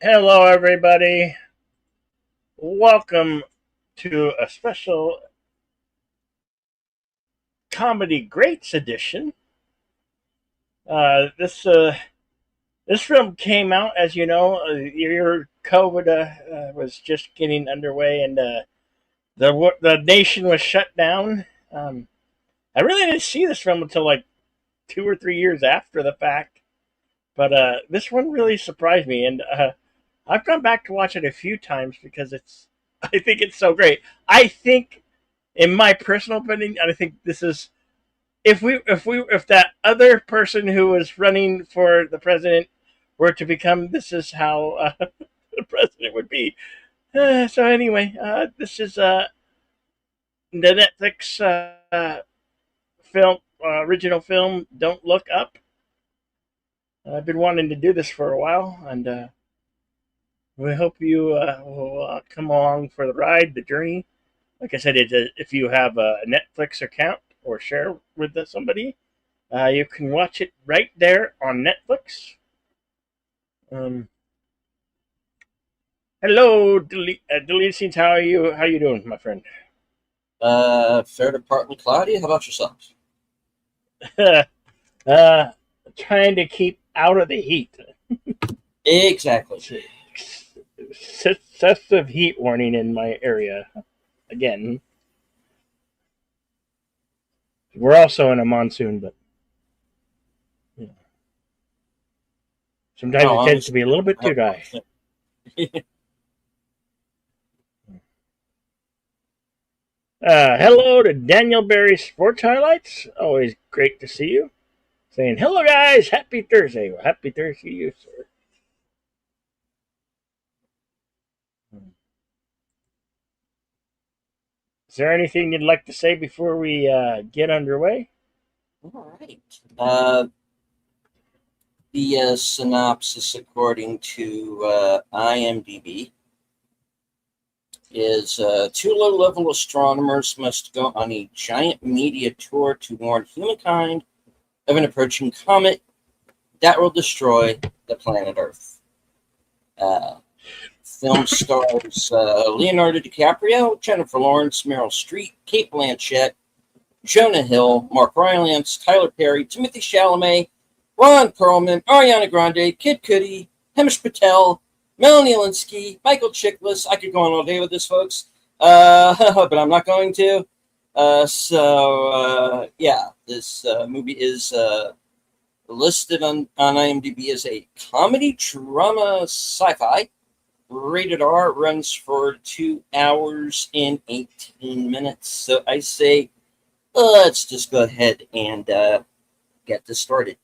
Hello, everybody. Welcome to a special Comedy Greats edition. This film came out, as you know, your COVID was just getting underway, and the nation was shut down. I really didn't see this film until like 2 or 3 years after the fact, but this one really surprised me, and I've gone back to watch it a few times because it's. I think it's so great. I think in my personal opinion, I think this is if that other person who was running for the president were to become, this is how the president would be. So anyway, this is the Netflix film original film. Don't Look Up. I've been wanting to do this for a while, and we hope you will come along for the ride, the journey. Like I said, if you have a Netflix account or share with somebody, you can watch it right there on Netflix. Um, Hello, deleted scenes. How are you? How you doing, my friend? Fair to partly cloudy. How about yourself? uh, Trying to keep out of the heat. Exactly. Excessive heat warning in my area. Again, we're also in a monsoon, but you know, sometimes No, it I'm tends to just be a little bit too dry. Hello to Daniel Berry Sports Highlights. Always great to see you. Saying hello, guys. Happy Thursday. Well, happy Thursday to you, sir. Is there anything you'd like to say before we get underway? All right. The synopsis, according to IMDb, is two low-level astronomers must go on a giant media tour to warn humankind of an approaching comet that will destroy the planet Earth. Uh, Film stars Leonardo DiCaprio, Jennifer Lawrence, Meryl Streep, Kate Blanchett, Jonah Hill, Mark Rylance, Tyler Perry, Timothy Chalamet, Ron Perlman, Ariana Grande, Kid Cudi, Hemish Patel, Melanie Linsky, Michael Chiklis. I could go on all day with this, folks, but I'm not going to. Yeah, this movie is listed on IMDb as a comedy, drama, sci-fi. Rated R, runs for 2 hours and 18 minutes. So I say, let's just go ahead and get this started.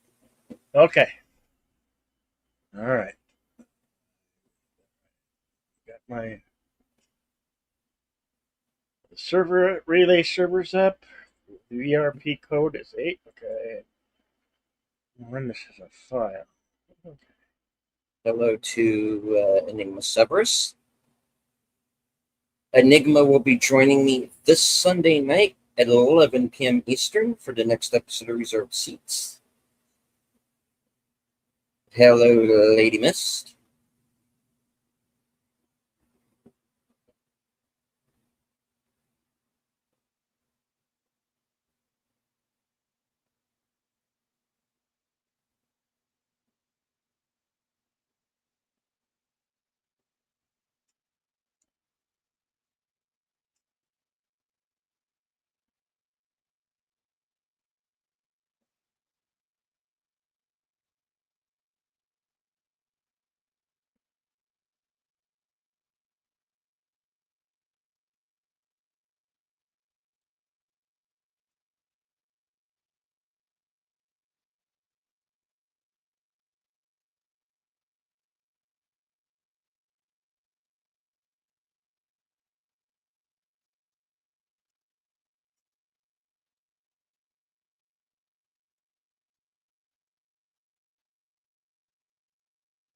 Okay. All right. Got my server relay servers up. The ERP code is 8. Okay. When this is a file. Okay. Hello to Enigma Severus. Enigma will be joining me this Sunday night at 11 p.m. Eastern for the next episode of Reserved Seats. Hello, Lady Mist.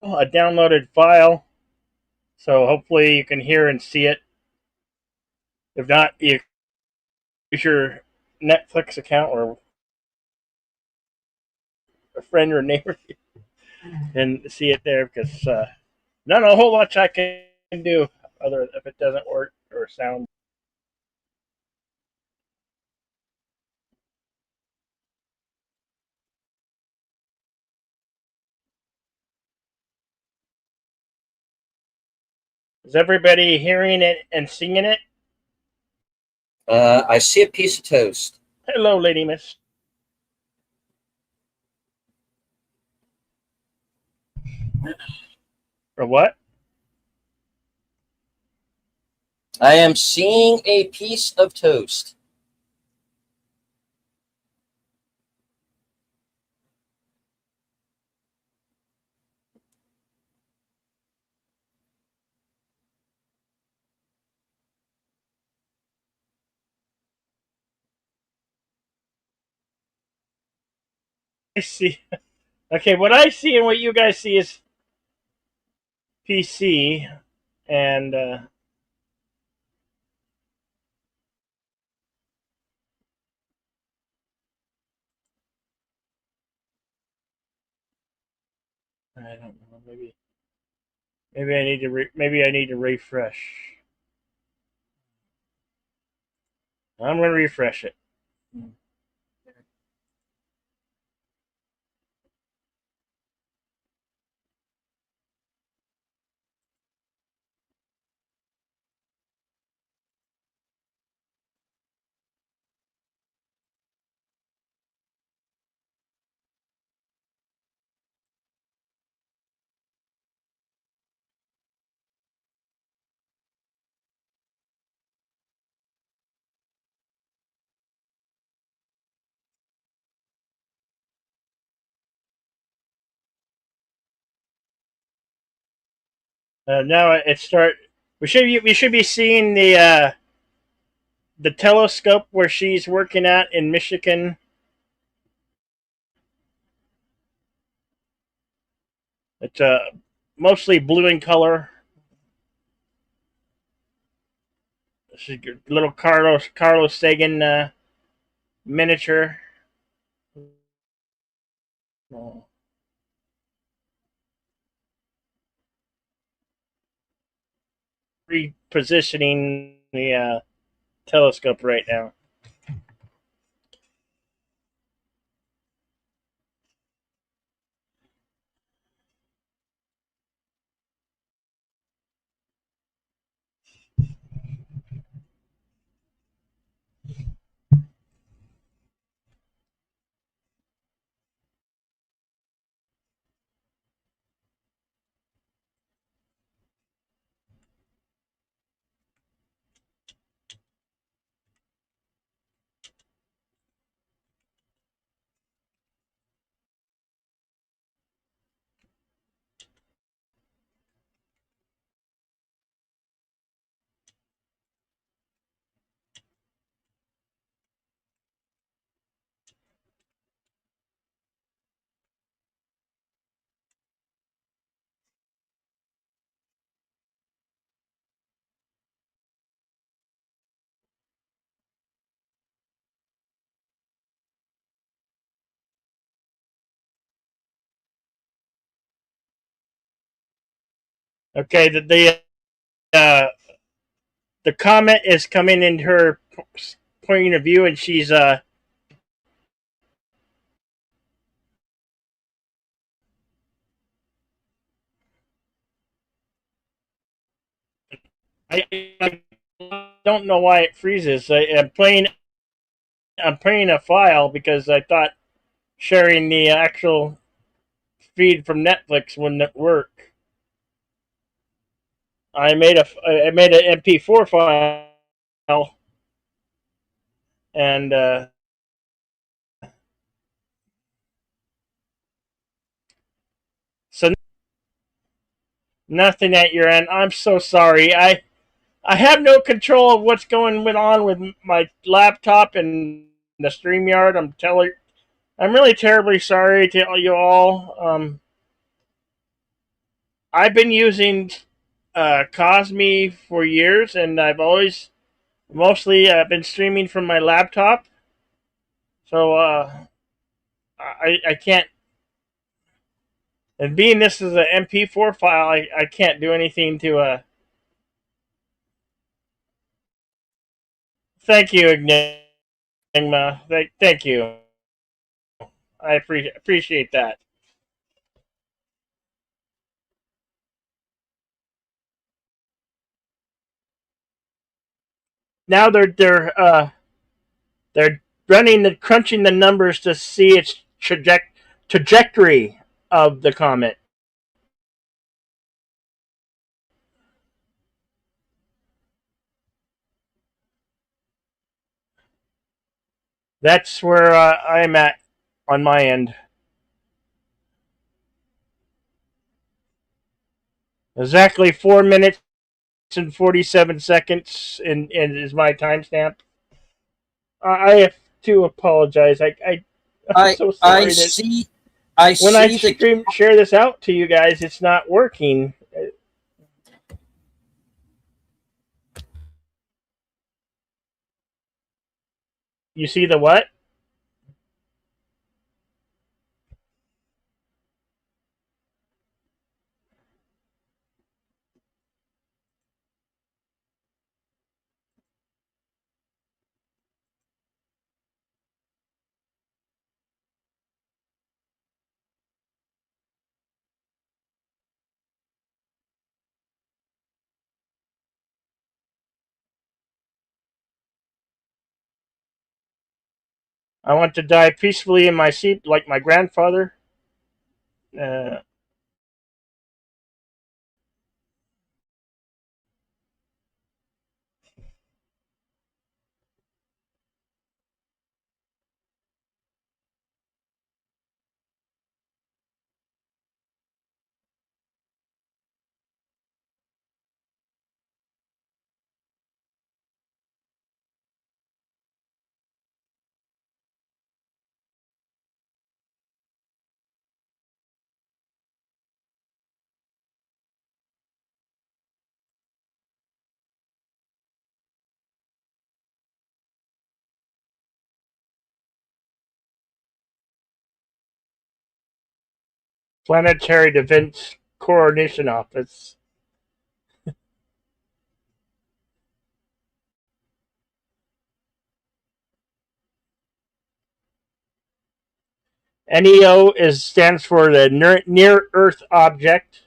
Oh, a downloaded file. So hopefully you can hear and see it. If not, you use your Netflix account or a friend or neighbor and see it there because Not a whole lot I can do other if it doesn't work or sound. Is everybody hearing it and singing it? I see a piece of toast. Hello, Lady Miss. Or what? I am seeing a piece of toast. I see. Okay, what I see and what you guys see is PC, and I don't know. Maybe I need to maybe I need to refresh. I'm gonna refresh it. Now it start. We should be seeing the telescope where she's working at in Michigan. It's mostly blue in color. This is a little Carlos Sagan miniature. Oh, repositioning the telescope right now. Okay, uh, the comet is coming in her point of view, and she's I don't know why it freezes. I'm playing a file because I thought sharing the actual feed from Netflix wouldn't work. I made an MP4 file, and so nothing at your end. I'm so sorry. I have no control of what's going on with my laptop and the StreamYard. I'm really terribly sorry to you all. I've been using Cosme for years, and I've always mostly been streaming from my laptop. So I can't. And being this is an MP4 file, I can't do anything to. Thank you, Enigma. Thank you. I appreciate that. Now they're crunching the numbers to see its trajectory of the comet. That's where I'm at on my end. Exactly 4 minutes and 47 seconds, and is my timestamp. I have to apologize. I'm I so I sorry that see I when I see the share this out to you guys, it's not working. You see the what? I want to die peacefully in my seat like my grandfather. Uh, Planetary Defense Coordination Office. NEO is stands for the Near Earth Object.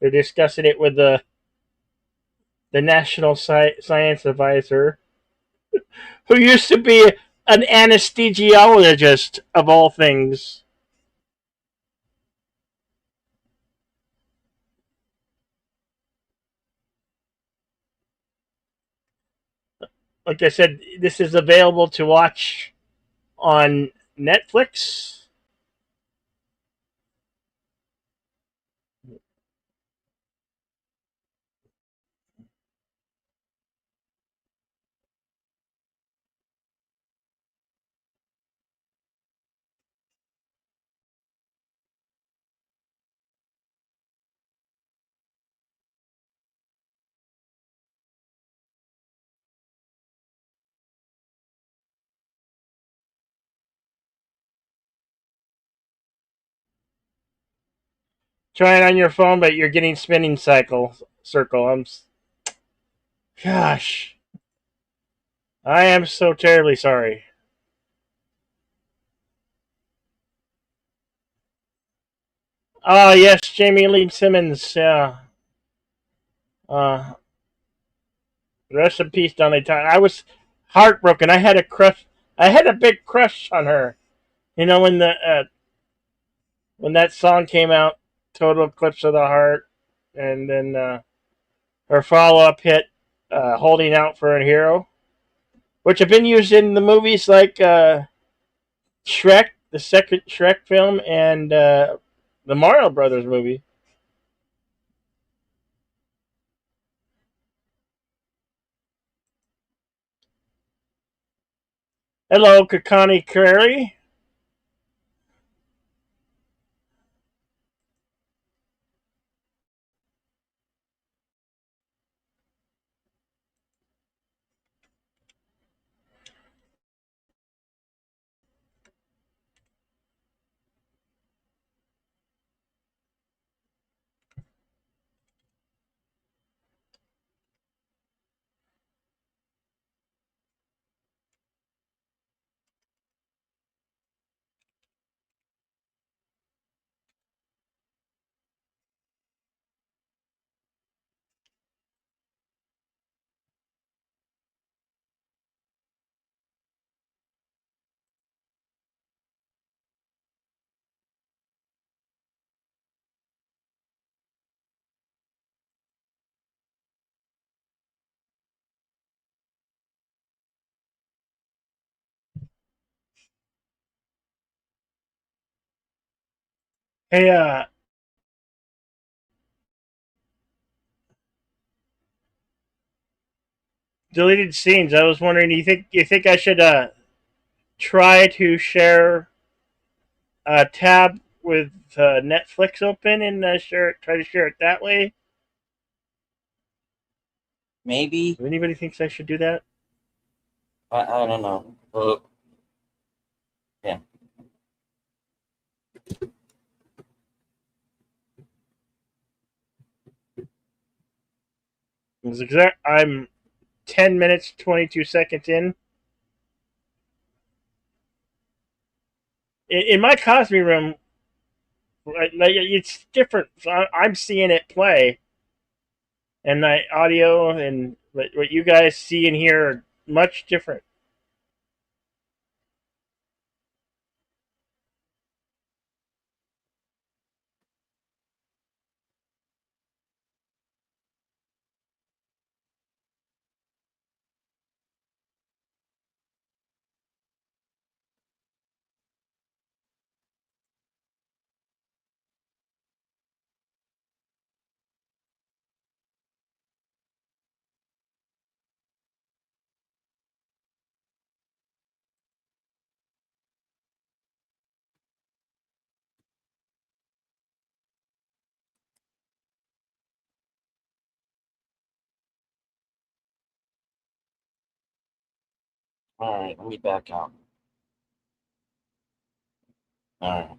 They're discussing it with the National Science Advisor, who used to be an anesthesiologist of all things. Like I said, this is available to watch on Netflix. Try it on your phone, but you're getting spinning circle. Gosh, I am so terribly sorry. Oh yes, Jamie Lee Simmons. Yeah. Uh, Rest in peace, Donny Tyler. I was heartbroken. I had a crush. I had a big crush on her. You know when that song came out, "Total Eclipse of the Heart," and then her follow-up hit, "Holding Out for a Hero," which have been used in the movies like Shrek, the second Shrek film, and the Mario Brothers movie. Hello, Kakani Curry. Hey, deleted scenes. I was wondering, you think I should try to share a tab with Netflix open and try to share it that way? Maybe. If anybody thinks I should do that? I don't know. Yeah. I'm 10 minutes 22 seconds in. In my Cosme room, like it's different. So I'm seeing it play, and the audio and what you guys see and hear are much different. All right. Let me back out. All right.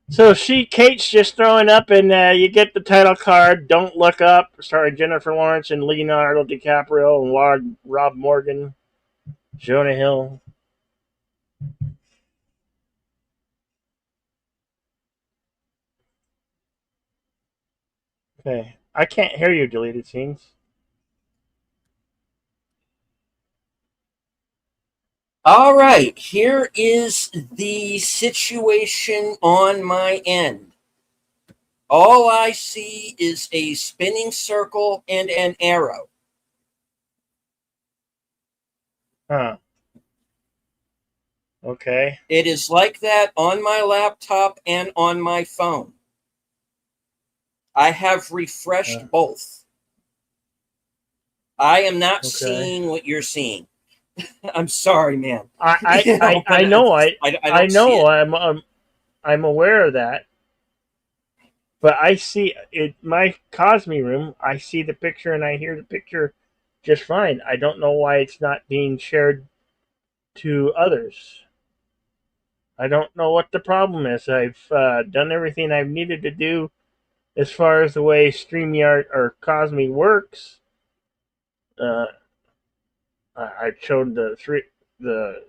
So Kate's just throwing up, and you get the title card. Don't Look Up, starring Jennifer Lawrence and Leonardo DiCaprio and Rob Morgan, Jonah Hill. Okay, I can't hear you. Deleted scenes. All right. Here is the situation on my end. All I see is a spinning circle and an arrow. Huh. Okay. It is like that on my laptop and on my phone. I have Uh, refreshed both. I am not okay. seeing what you're seeing. I'm sorry, man. I I I, But I know I I don't see know it. I'm aware of that. But I see it my Cosme room. I see the picture and I hear the picture just fine. I don't know why it's not being shared to others. I don't know what the problem is. I've done everything I've needed to do as far as the way StreamYard or Cosme works. Uh, I showed the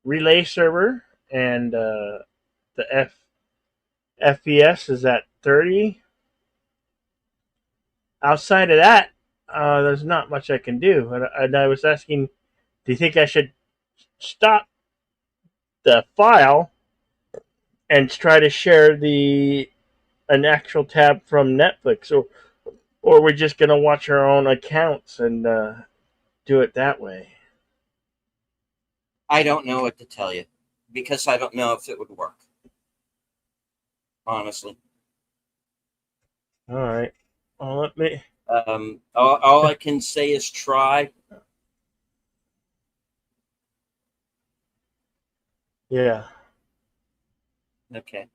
relay server and the FPS is at 30. Outside of that, there's not much I can do. And I was asking, do you think I should stop the file and try to share the an actual tab from Netflix, or we're just gonna watch our own accounts and do it that way? I don't know what to tell you because I don't know if it would work, honestly. All right. Well, let me. All I can say is try. Yeah. Okay.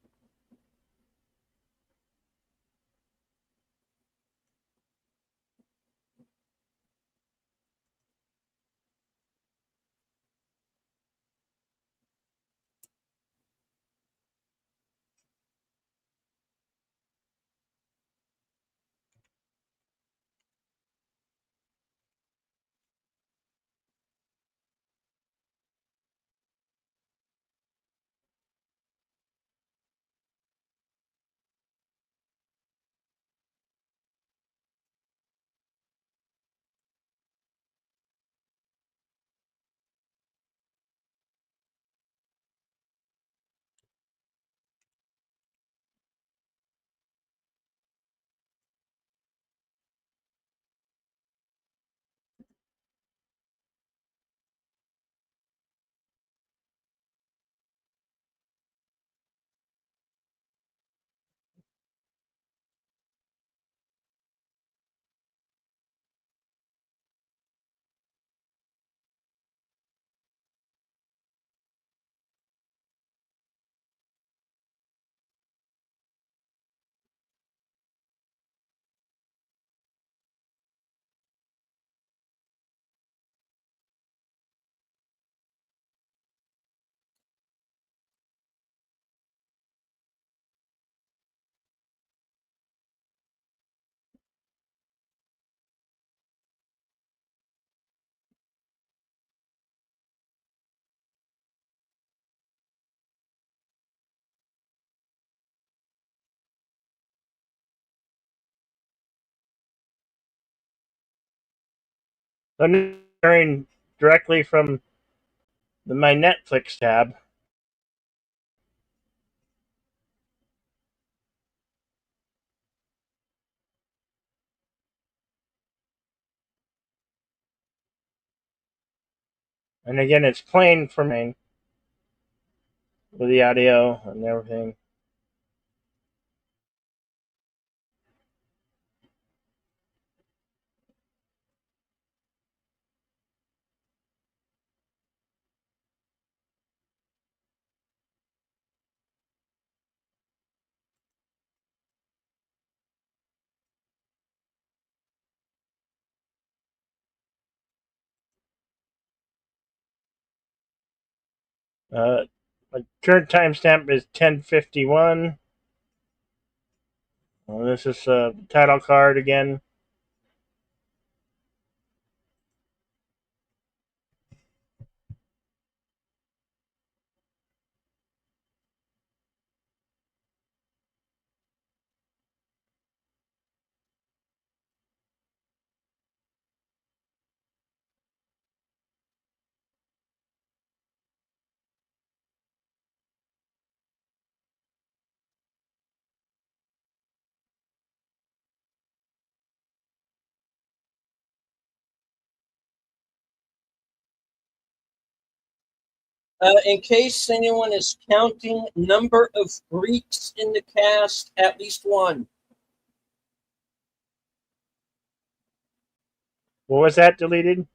I'm sharing directly from my Netflix tab. And again, it's playing for me with the audio and everything. Uh, my current timestamp is 10:51. Well, this is a title card again. In case anyone is counting, number of Greeks in the cast, at least one. What was that deleted?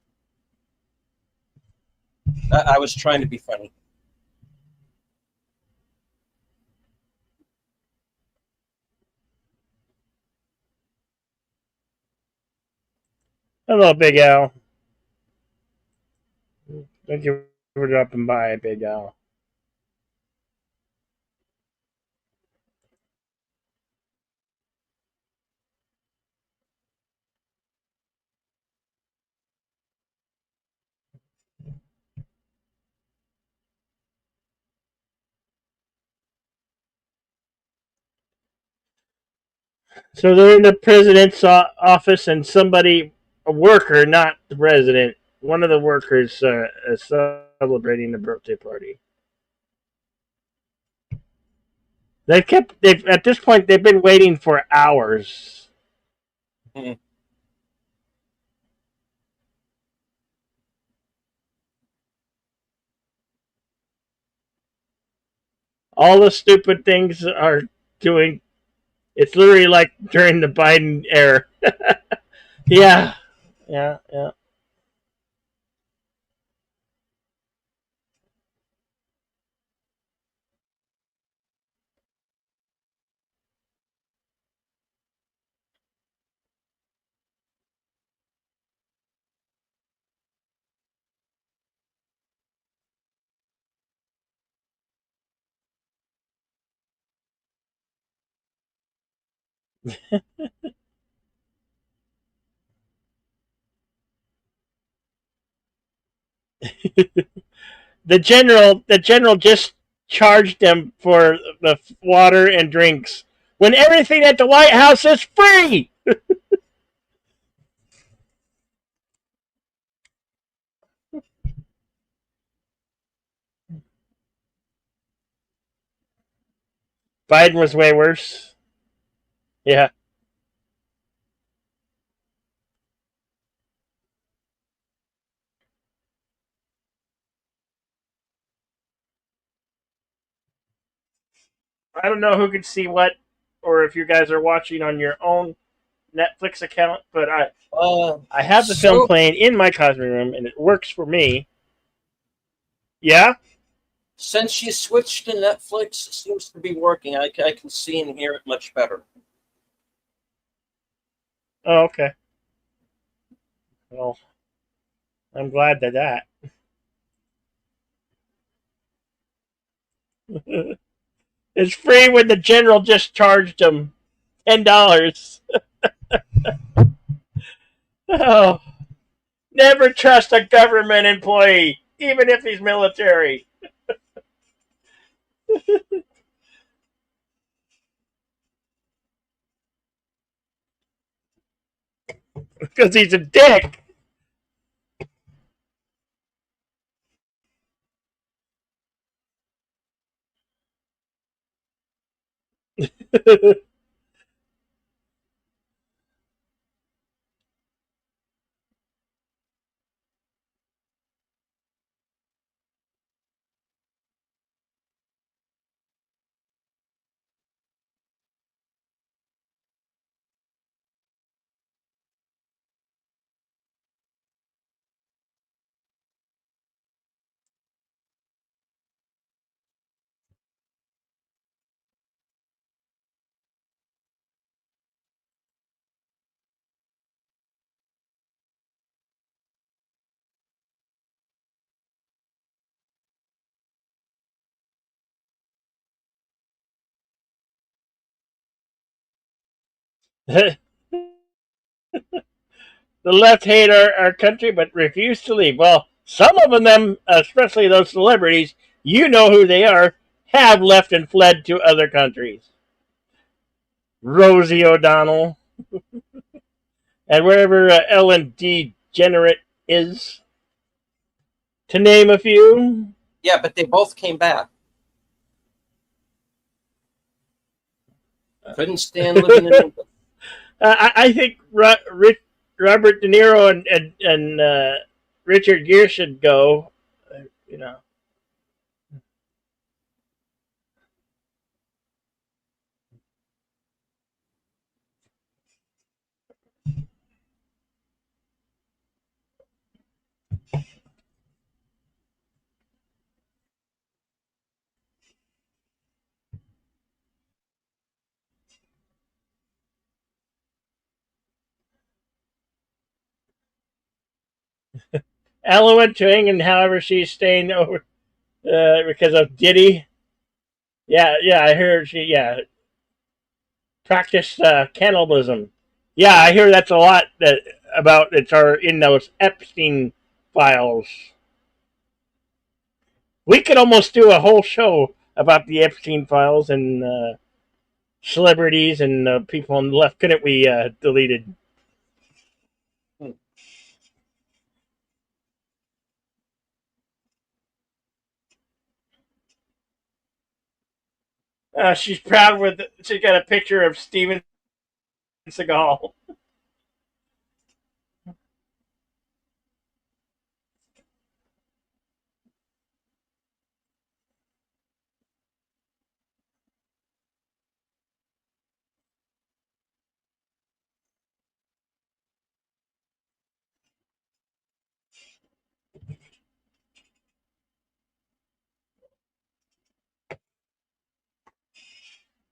I was trying to be funny. Hello, Big Al. Thank you for dropping by, Big Al. So they're in the president's office, and somebody, a worker, not the president, one of the workers, is celebrating the birthday party. They've at this point they've been waiting for hours. Hmm. All the stupid things are doing. It's literally like during the Biden era. Yeah, yeah, yeah. The general just charged them for the water and drinks when everything at the White House is free. Biden was way worse. Yeah, I don't know who could see what, or if you guys are watching on your own Netflix account, but I have the film So playing in my cosmic room, and it works for me. Yeah. since you switched to Netflix, it seems to be working. I can see and hear it much better. Oh, okay. Well, I'm glad that. It's free when the general just charged him $10. Oh, never trust a government employee, even if he's military, because he's a dick. The left hate our country but refuse to leave. Well, some of them, especially those celebrities, you know who they are, have left and fled to other countries. Rosie O'Donnell, and wherever Ellen DeGenerate is, to name a few. Yeah, but they both came back. Couldn't stand living in England. I think Robert De Niro and Richard Gere should go. You know, Ella went to England. However, she's staying over because of Diddy. Yeah, yeah, I heard she practiced cannibalism. Yeah, I hear that's a lot that about it's our in those Epstein files. We could almost do a whole show about the Epstein files and celebrities and people on the left, couldn't we? Deleted. She's proud with. She's got a picture of Steven Seagal.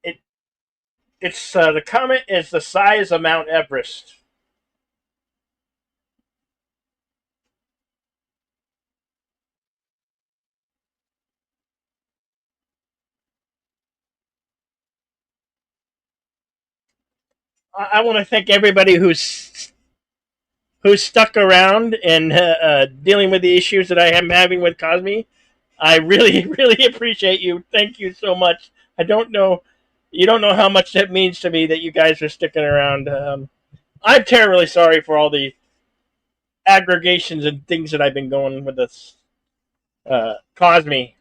It it's the comet is the size of Mount Everest. I want to thank everybody who's stuck around and dealing with the issues that I am having with Cosme. I really, really appreciate you. Thank you so much. I don't know, you don't know how much that means to me that you guys are sticking around. I'm terribly sorry for all the aggregations and things that I've been going with this Cosme.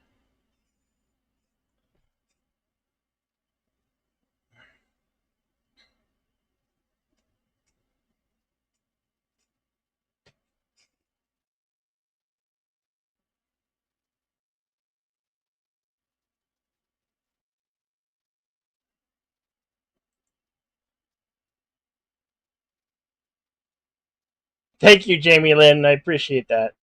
Thank you, Jamie Lynn. I appreciate that.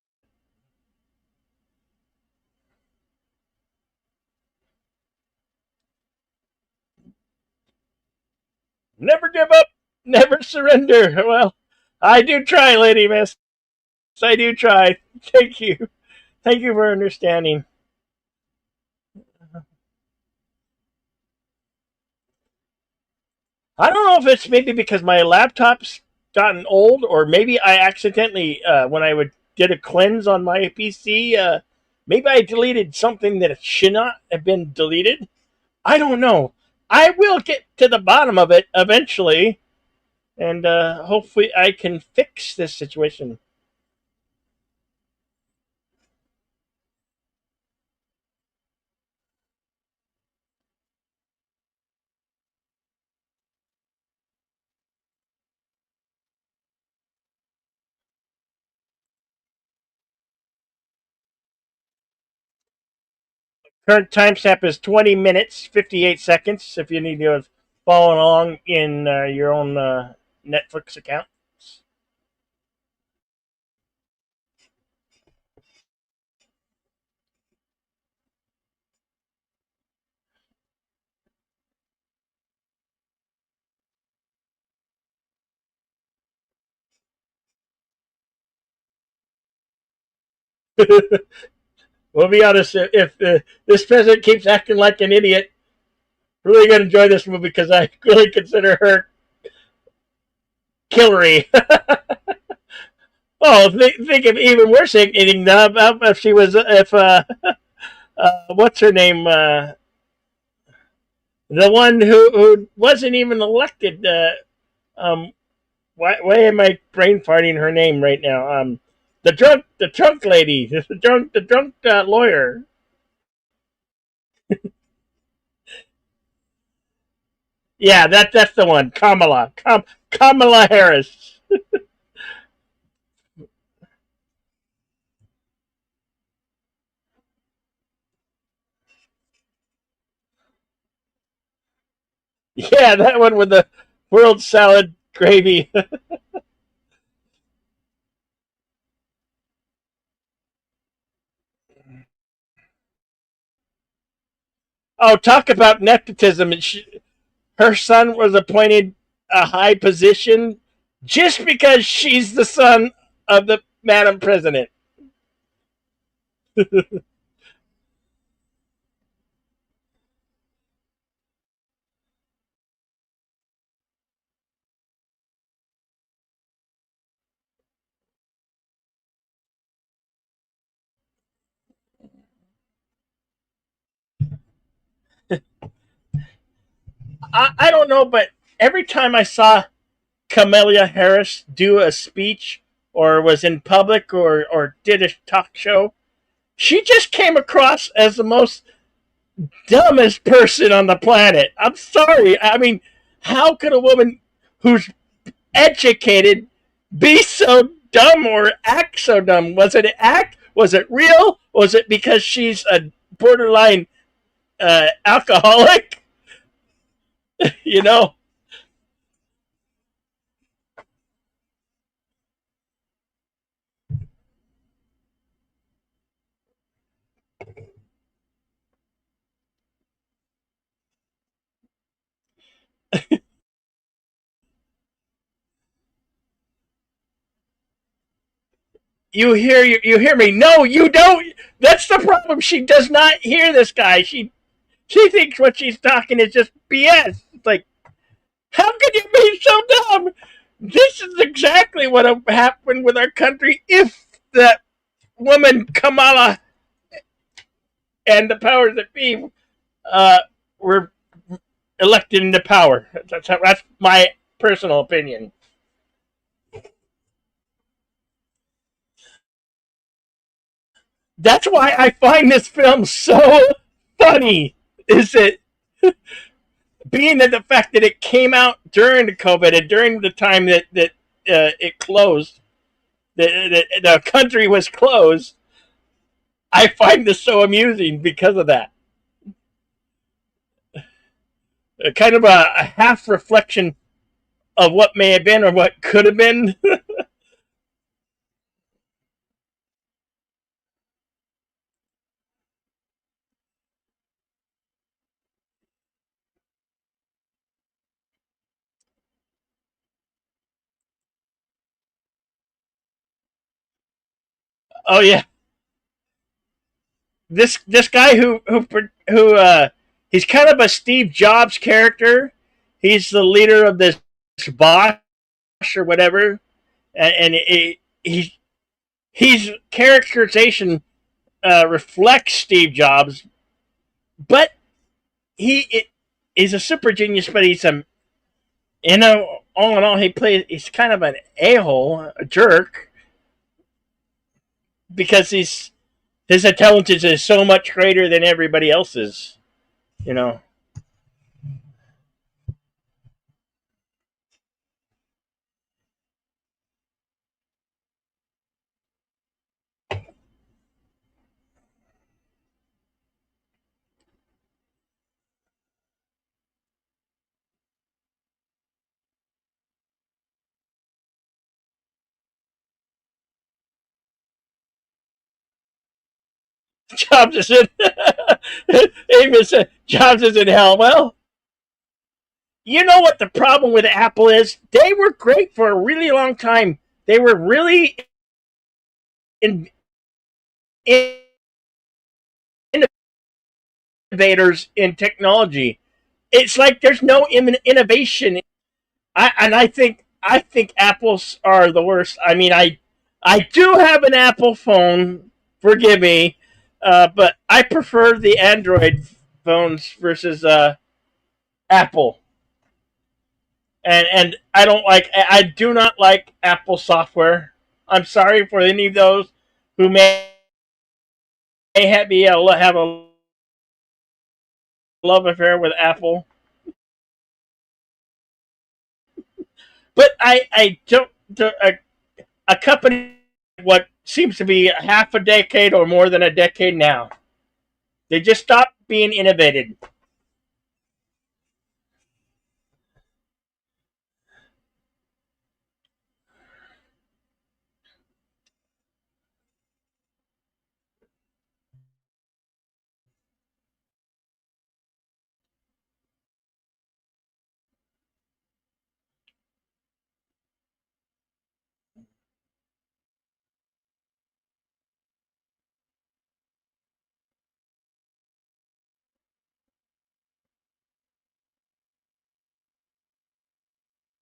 Never give up, never surrender. Well, I do try, Lady Miss. I do try. Thank you. Thank you for understanding. I don't know if it's maybe because my laptop's gotten old, or maybe I accidentally, when I would did a cleanse on my PC, maybe I deleted something that should not have been deleted. I don't know. I will get to the bottom of it eventually, and hopefully I can fix this situation. Current timestamp is 20 minutes 58 seconds. If you need to follow along in your own Netflix account. We'll be honest. If this president keeps acting like an idiot, really gonna enjoy this movie because I really consider her Hillary. Oh, think of even worse eating if she was if what's her name the one who wasn't even elected. Why am I brain farting her name right now? The drunk lady, the drunk lawyer. Yeah, that's the one. Kamala Harris. Yeah, that one with the world salad gravy. Oh, talk about nepotism! Her son was appointed a high position just because she's the son of the Madam President. I don't know, but every time I saw Kamala Harris do a speech or was in public or did a talk show, she just came across as the most dumbest person on the planet. I'm sorry. I mean, how could a woman who's educated be so dumb or act so dumb? Was it an act? Was it real? Was it because she's a borderline alcoholic? You know, you hear me. No, you don't. That's the problem. She does not hear this guy. She thinks what she's talking is just BS. It's like, how could you be so dumb? This is exactly what would happen with our country if that woman Kamala and the powers that be uh, were elected into power. That's my personal opinion. That's why I find this film so funny. Is it being that the fact that it came out during the COVID and during the time that it closed, the country was closed. I find this so amusing because of that. Kind of a half reflection of what may have been or what could have been. Oh yeah, this guy who he's kind of a Steve Jobs character. He's the leader of this Bosch or whatever, and he's characterization reflects Steve Jobs, but he's a super genius. But he's a all in all he's kind of an a hole, a jerk, because his intelligence is so much greater than everybody else's. You know. Jobs is in. Amos said, Jobs is in hell. Well, you know what the problem with Apple is? They were great for a really long time. They were really in, in, innovators in technology. It's like there's no innovation. I think apples are the worst. I mean, I do have an Apple phone. Forgive me, but I prefer the Android phones versus Apple. And I do not like Apple software. I'm sorry for any of those who may have a love affair with Apple, but I don't. A company what seems to be half a decade or more than a decade now. They just stopped being innovated.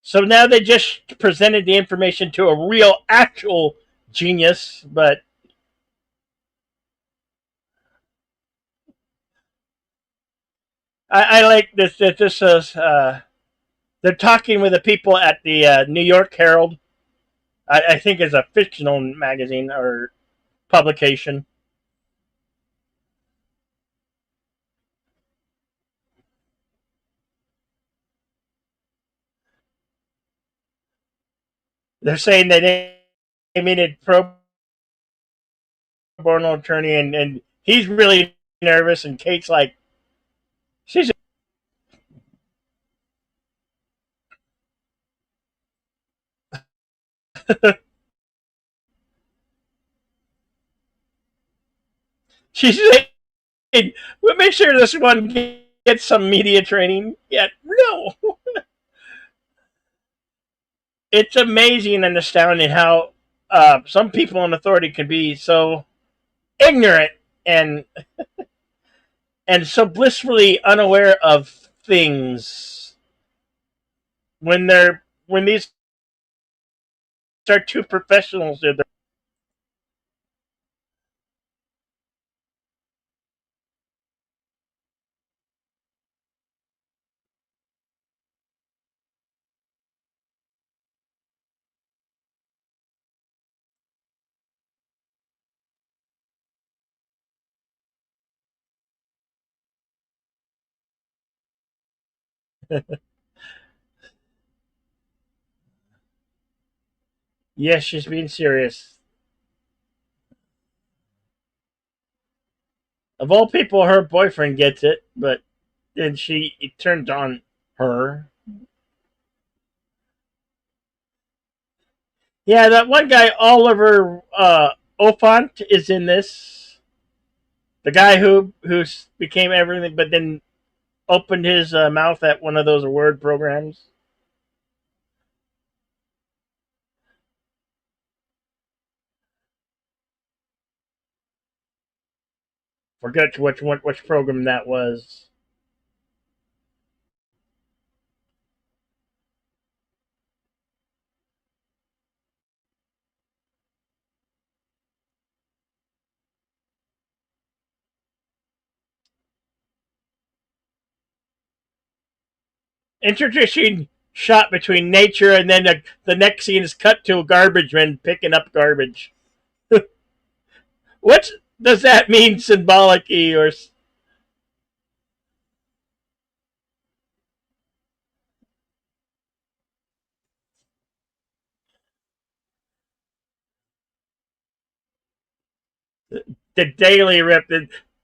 So now they just presented the information to a real, actual genius. But I like this. This is they're talking with the people at the New York Herald. I think it's a fictional magazine or publication. They're saying that they needed pro bono attorney, and he's really nervous, and Kate's like, she's she's saying, we'll make sure this one gets some media training. Yet no, it's amazing and astounding how some people in authority can be so ignorant and so blissfully unaware of things when these are two professionals. Yes, she's being serious. Of all people, her boyfriend gets it, but then she turned on her. Yeah, that one guy, Oliver Ofant, is in this. The guy who became everything, but then opened his mouth at one of those word programs. Forget which program that was. Introducing shot between nature, and then the next scene is cut to a garbage man picking up garbage. What does that mean symbolically, or the Daily Rip?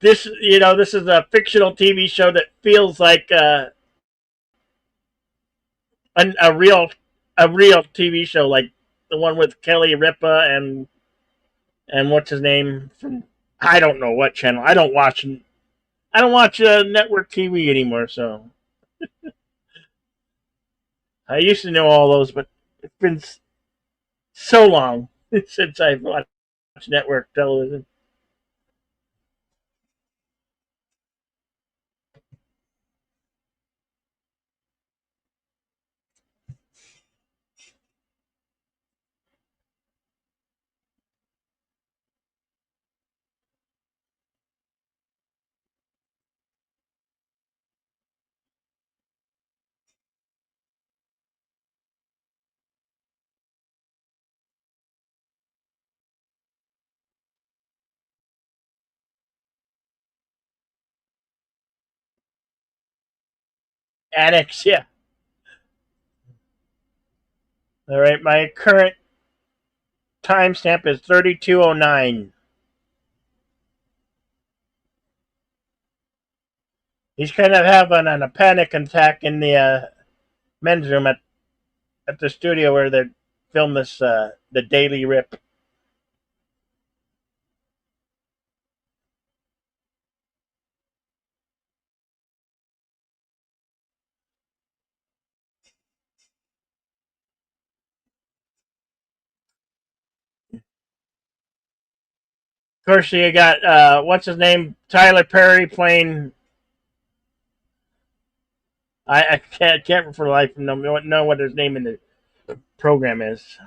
This this is a fictional TV show that feels like a real TV show, like the one with Kelly Ripa and what's his name from. I don't know what channel. I don't watch network TV anymore. So I used to know all those, but it's been so long since I've watched network television. Addicts, yeah. All right, my current timestamp is 32:09. He's kind of having a panic attack in the men's room at the studio where they film this the Daily Rip. Of course, you got what's his name, Tyler Perry playing. I can't for the life of know what his name in the program is.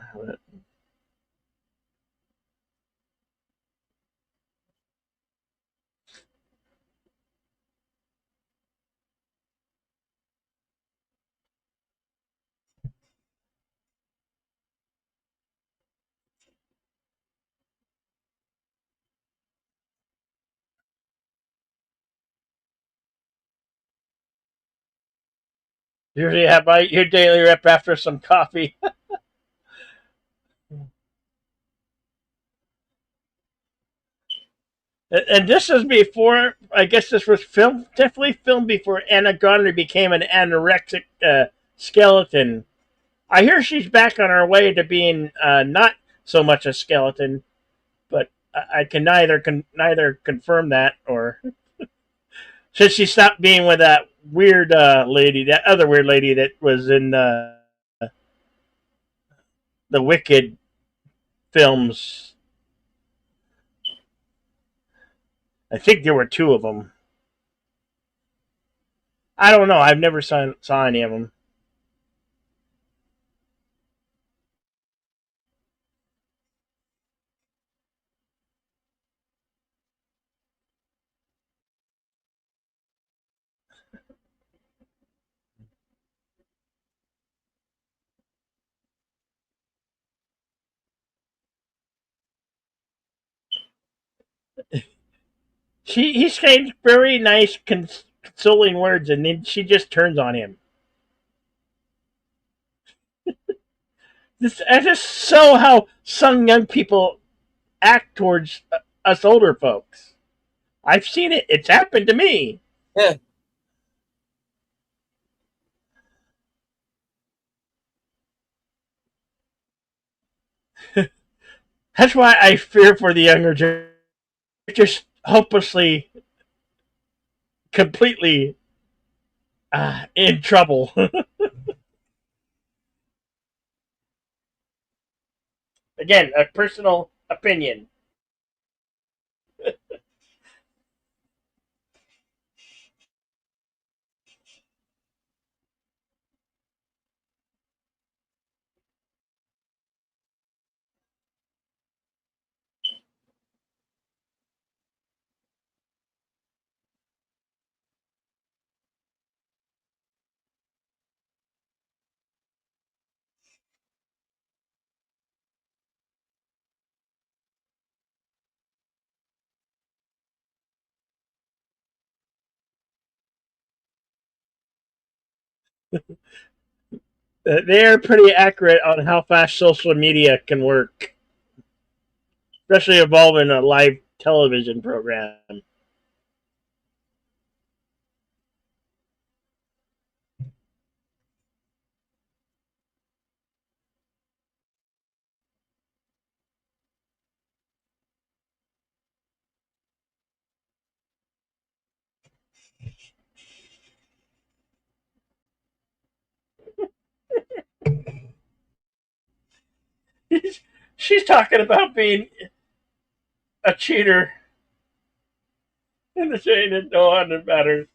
Usually, you have your Daily Rip after some coffee. And this is before, I guess this was filmed, definitely filmed before Anna Gunner became an anorexic skeleton. I hear she's back on her way to being not so much a skeleton, but I can neither confirm that or since she stopped being with that weird lady, that other weird lady that was in the Wicked films. I think there were two of them. I don't know. I've never saw any of them. He's saying very nice, consoling words, and then she just turns on him. That's just so how some young people act towards us older folks. I've seen it. It's happened to me. Yeah, That's why I fear for the younger generation. Just hopelessly, completely in trouble. Again, a personal opinion. They are pretty accurate on how fast social media can work, especially involving a live television program. She's talking about being a cheater and saying that no one matters.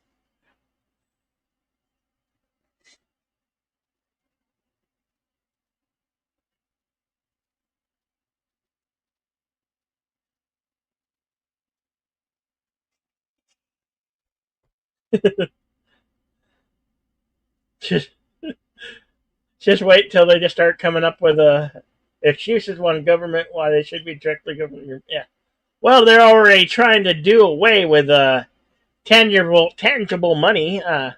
Just, just wait till they just start coming up with excuses on government why they should be directly government. Yeah. Well, they're already trying to do away with tangible money. I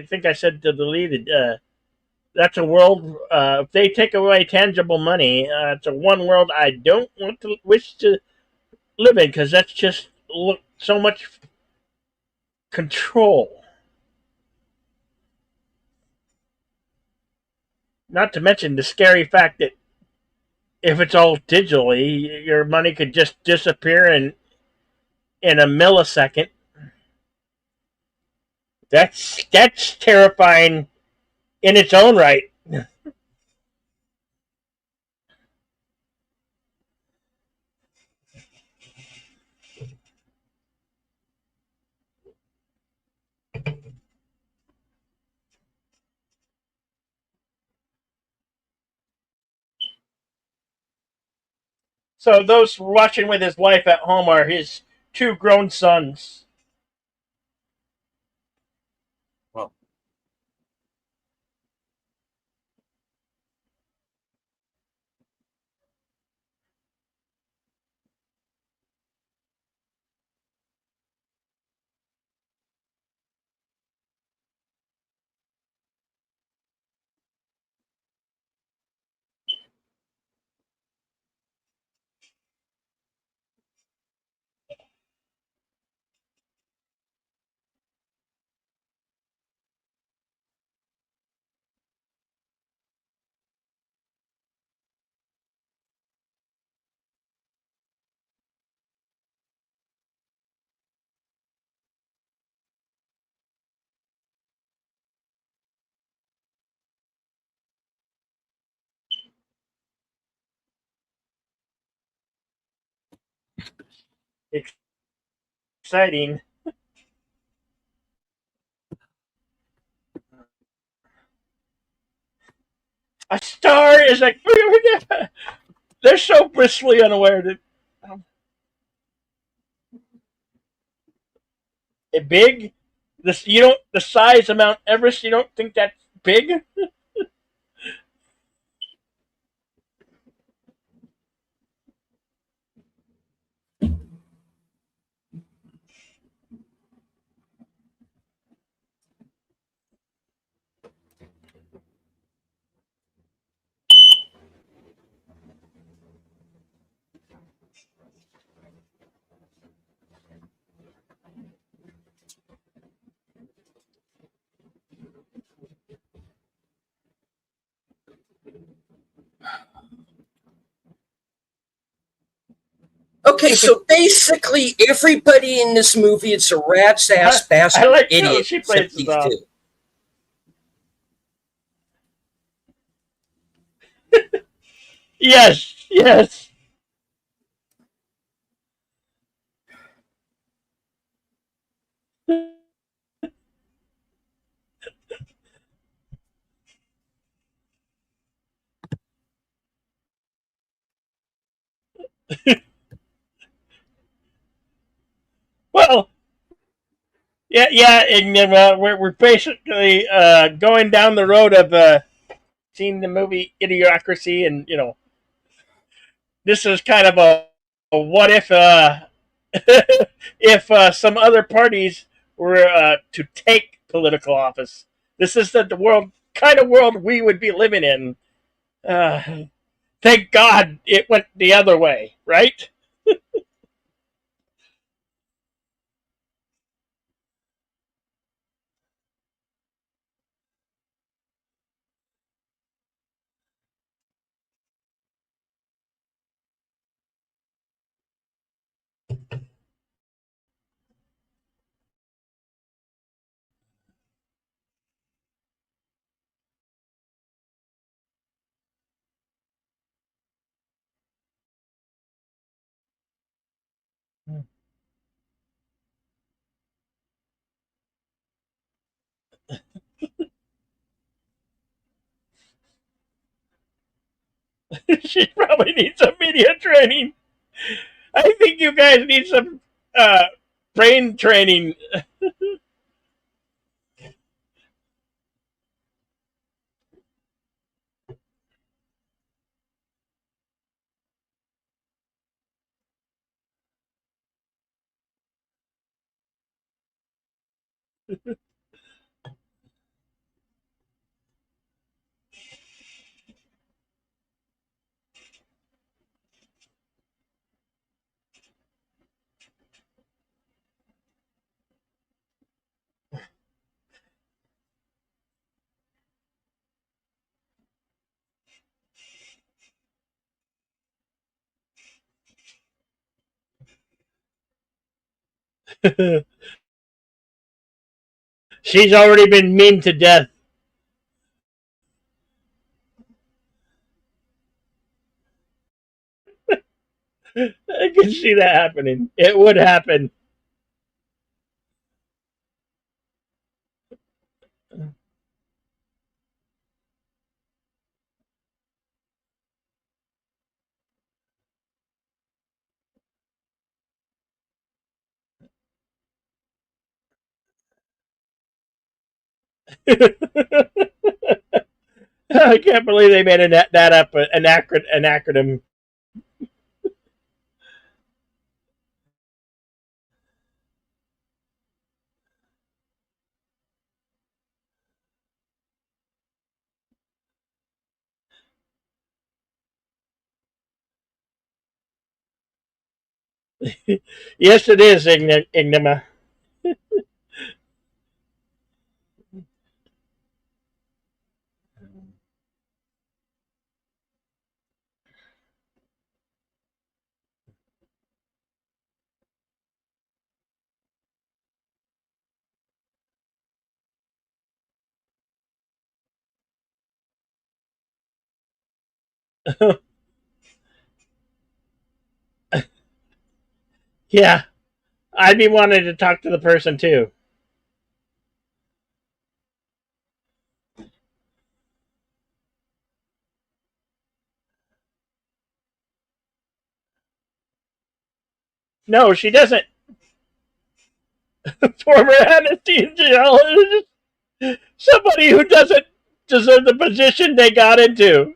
think I said to the lead, that's a world. If they take away tangible money, it's a one world I don't want to wish to live in because that's just so much control. Not to mention the scary fact that if it's all digitally, your money could just disappear in a millisecond. That's terrifying in its own right. So those watching with his wife at home are his two grown sons. Well, Exciting. A star is like they're so blissfully unaware that big. This you don't the size of Mount Everest. You don't think that's big? okay, so basically everybody in this movie is a rat's ass I bastard like how idiot she plays except this these off. two. Yes, yes. Well, yeah, yeah, and we're basically going down the road of seeing the movie Idiocracy, and this is kind of a what if if some other parties were to take political office. This is the world kind of world we would be living in. Uh, thank God it went the other way, right? She probably needs some media training. I think you guys need some uh, brain training. She's already been memed to death. I can see that happening. It would happen. I can't believe they made that up an acronym. Yes, it is Ignima. Yeah, I'd be wanting to talk to the person too. No, she doesn't. Former anesthesiologist, somebody who doesn't deserve the position they got into.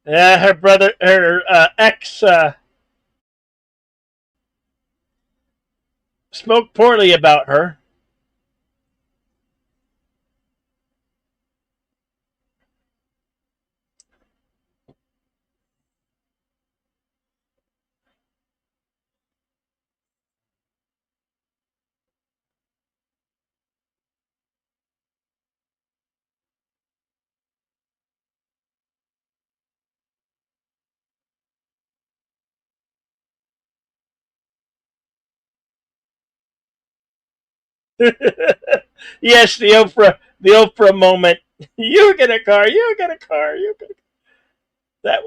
Yeah, her ex spoke poorly about her. Yes, the Oprah moment. You get a car. You get a car. You get a that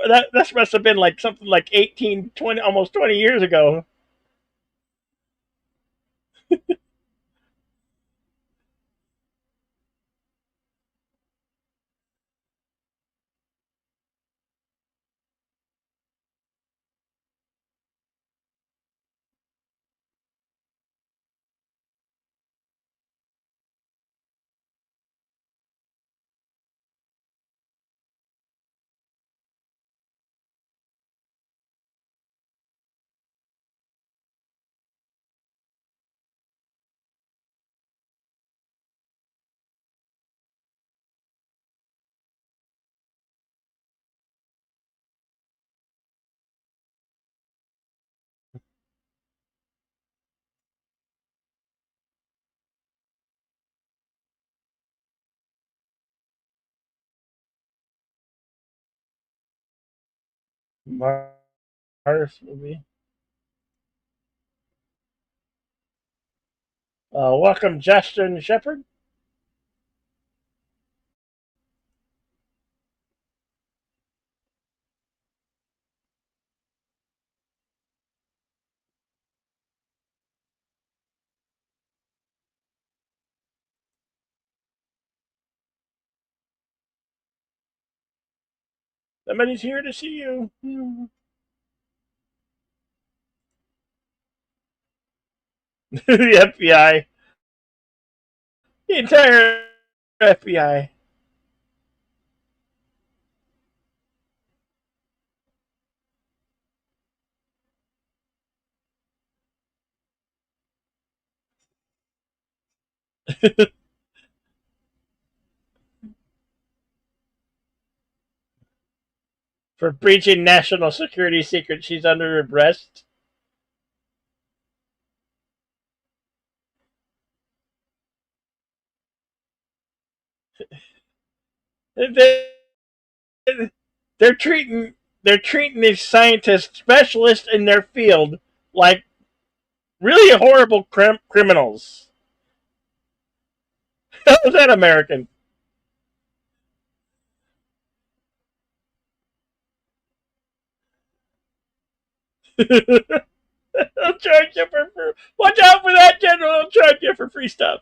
must have been like something like 18, 20, almost 20 years ago. Mars movie. Welcome, Justin Shepard. Somebody's here to see you. The FBI. The entire FBI. For breaching national security secrets. She's under arrest. They, they're treating they're treating these scientists, specialists in their field, like really horrible criminals. How is that American? I'll charge you for watch out for that general. I'll charge you for free stuff.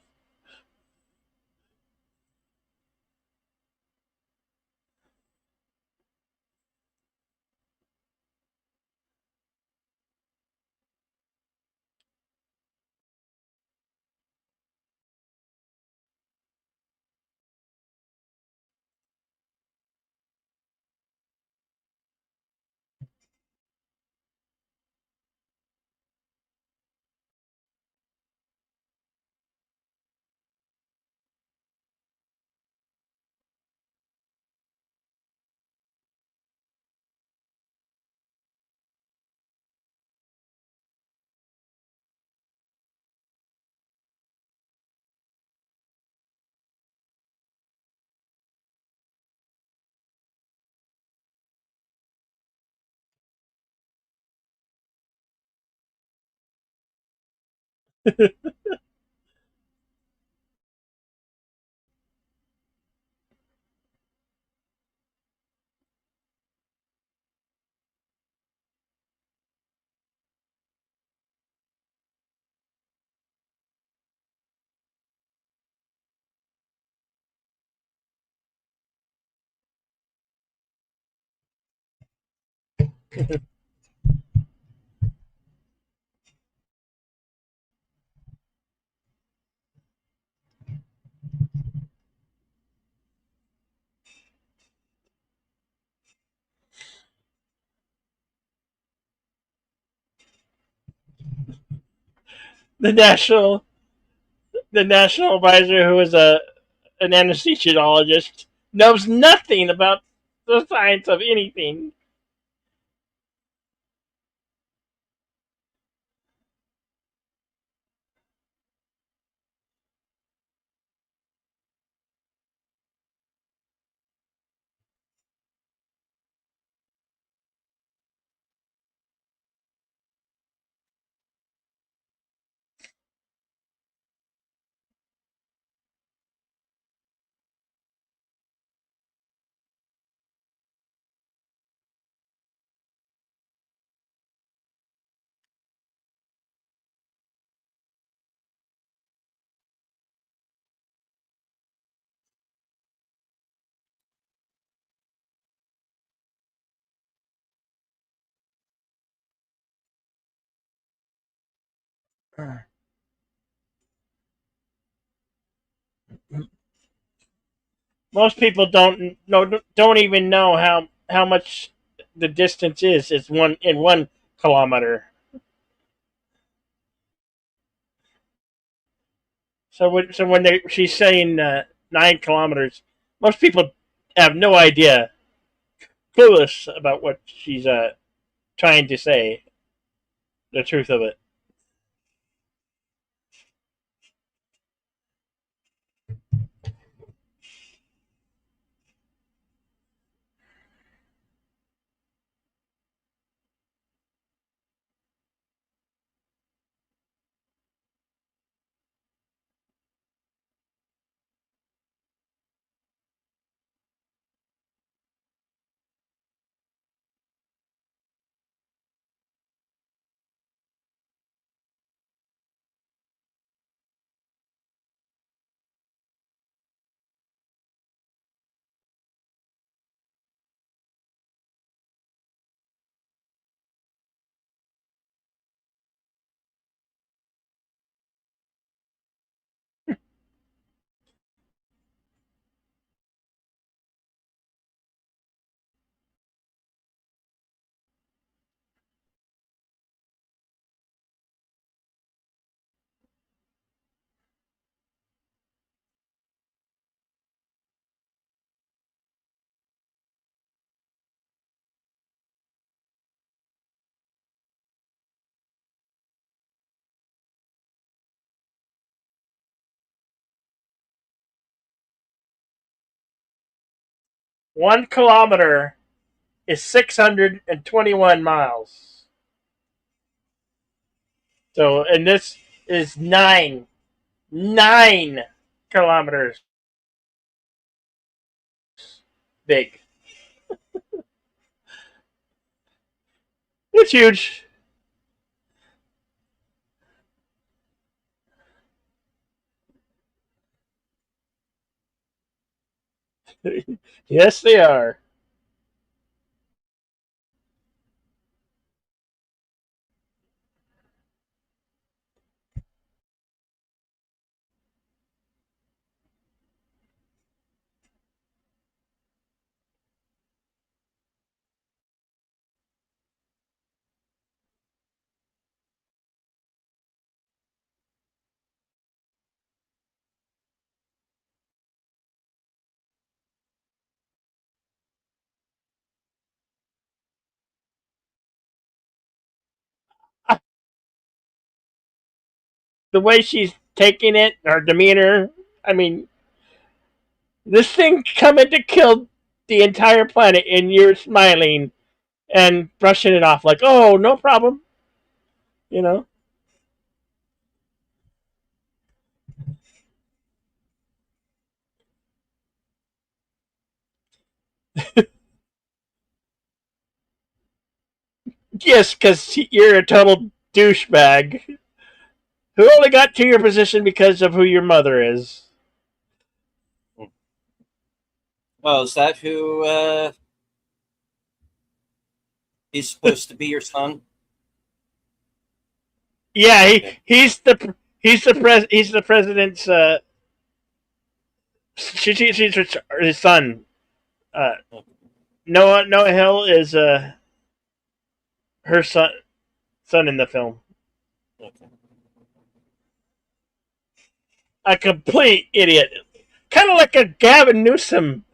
The national advisor, who is an anesthesiologist, knows nothing about the science of anything. Most people don't even know how much the distance is. It's 1 kilometer. So when she's saying 9 kilometers, most people have no idea, clueless about what she's trying to say. The truth of it. 1 kilometer is 621 miles. So, and this is 9 kilometers big. It's huge. Yes, they are. The way she's taking it, her demeanor. I mean, this thing coming to kill the entire planet, and you're smiling and brushing it off like, oh, no problem. You know? Yes, because you're a total douchebag who only got to your position because of who your mother is. Oh, is that who is supposed to be your son? Yeah, Okay. he's the president's she's his son. Uh, Okay. Noah Hill is her son in the film. Okay. A complete idiot, kind of like a Gavin Newsom.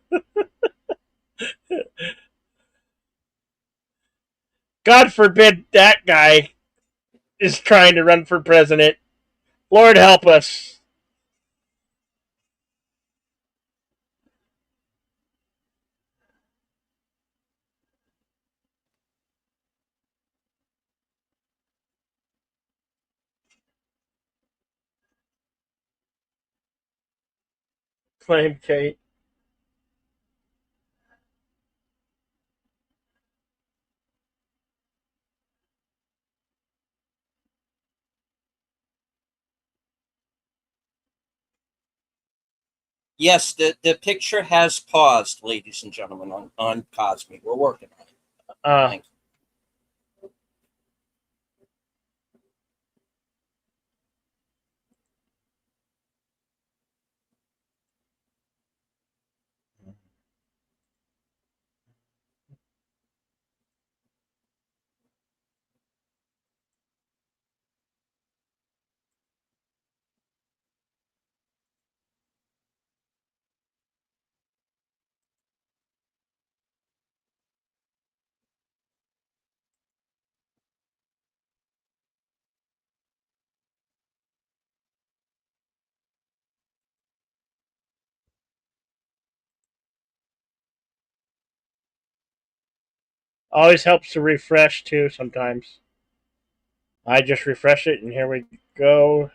God forbid that guy is trying to run for president. Lord help us. Claim Kate. Yes, the picture has paused, ladies and gentlemen, on Cosme. We're working on it. Uh, Thank always helps to refresh too. Sometimes I just refresh it, and here we go.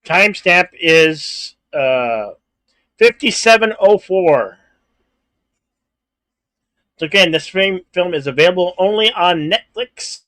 Timestamp is 5704. So again, this film is available only on Netflix.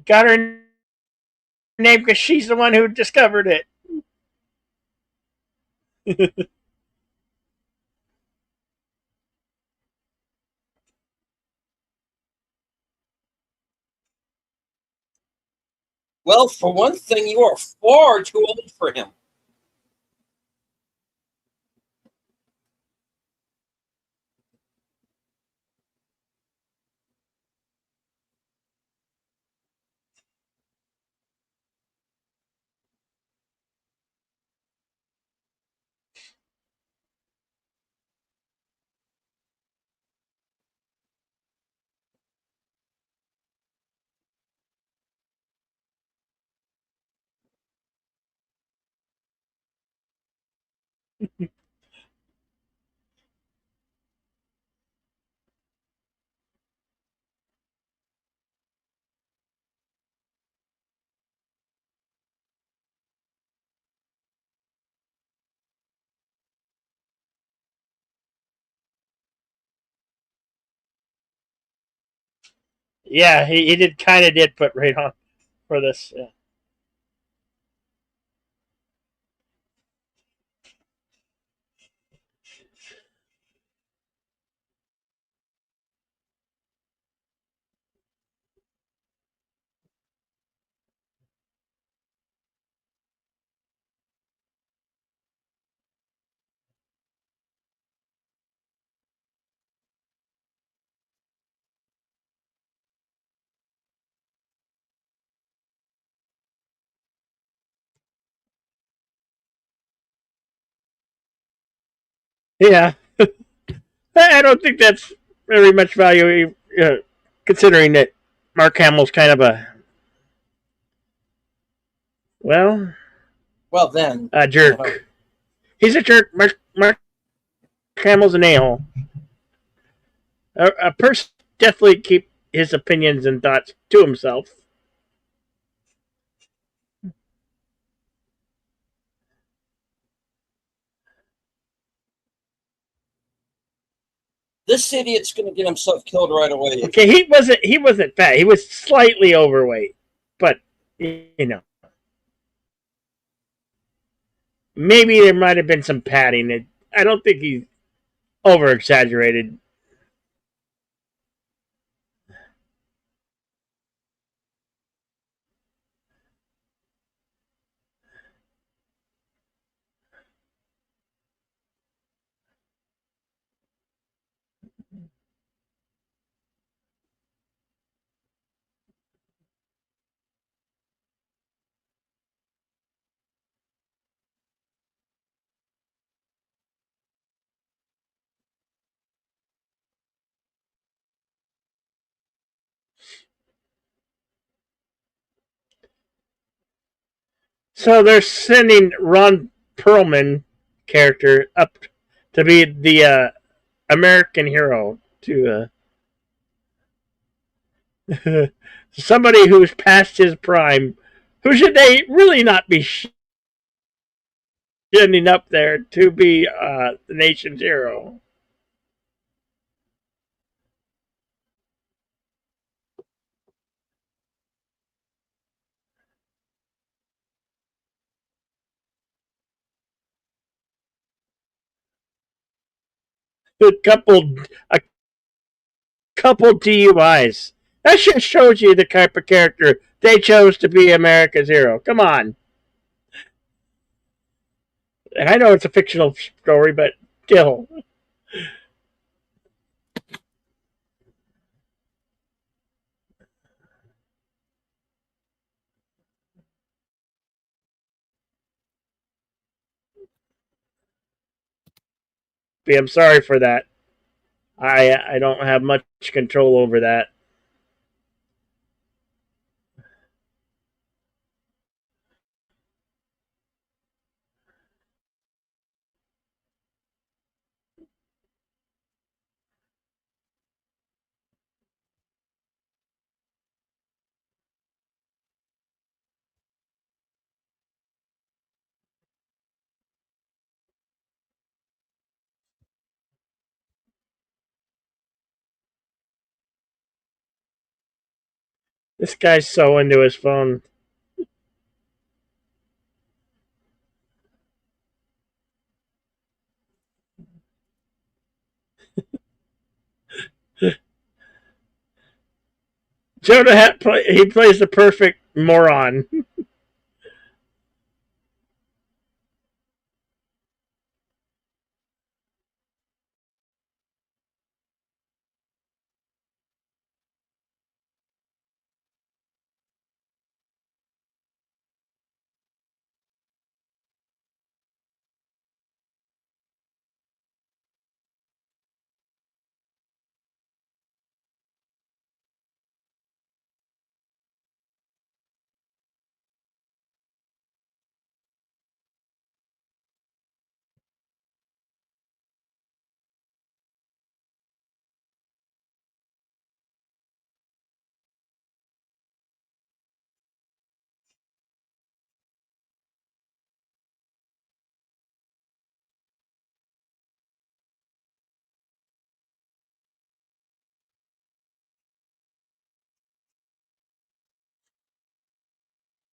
Got her name because she's the one who discovered it. Well, for one thing, you are far too old for him. Yeah, he did kind of did put right on for this. Yeah. Yeah, I don't think that's very much value, considering that Mark Hamill's kind of well, Well, then, a jerk. He's a jerk. Mark Hamill's an a-hole. A person definitely keep his opinions and thoughts to himself. this idiot's going to get himself killed right away. Okay, he wasn't fat. He was slightly overweight, but you know, maybe there might have been some padding. I don't think he's over exaggerated. So they're sending Ron Perlman character up to be the American hero to somebody who's past his prime. Who should they really not be sending up there to be the nation's hero? Couple a couple DUIs. That just shows you the type of character they chose to be America's hero. Come on. I know it's a fictional story, but still. I'm sorry for that. I don't have much control over that. This guy's so into his phone. Jonah he plays the perfect moron.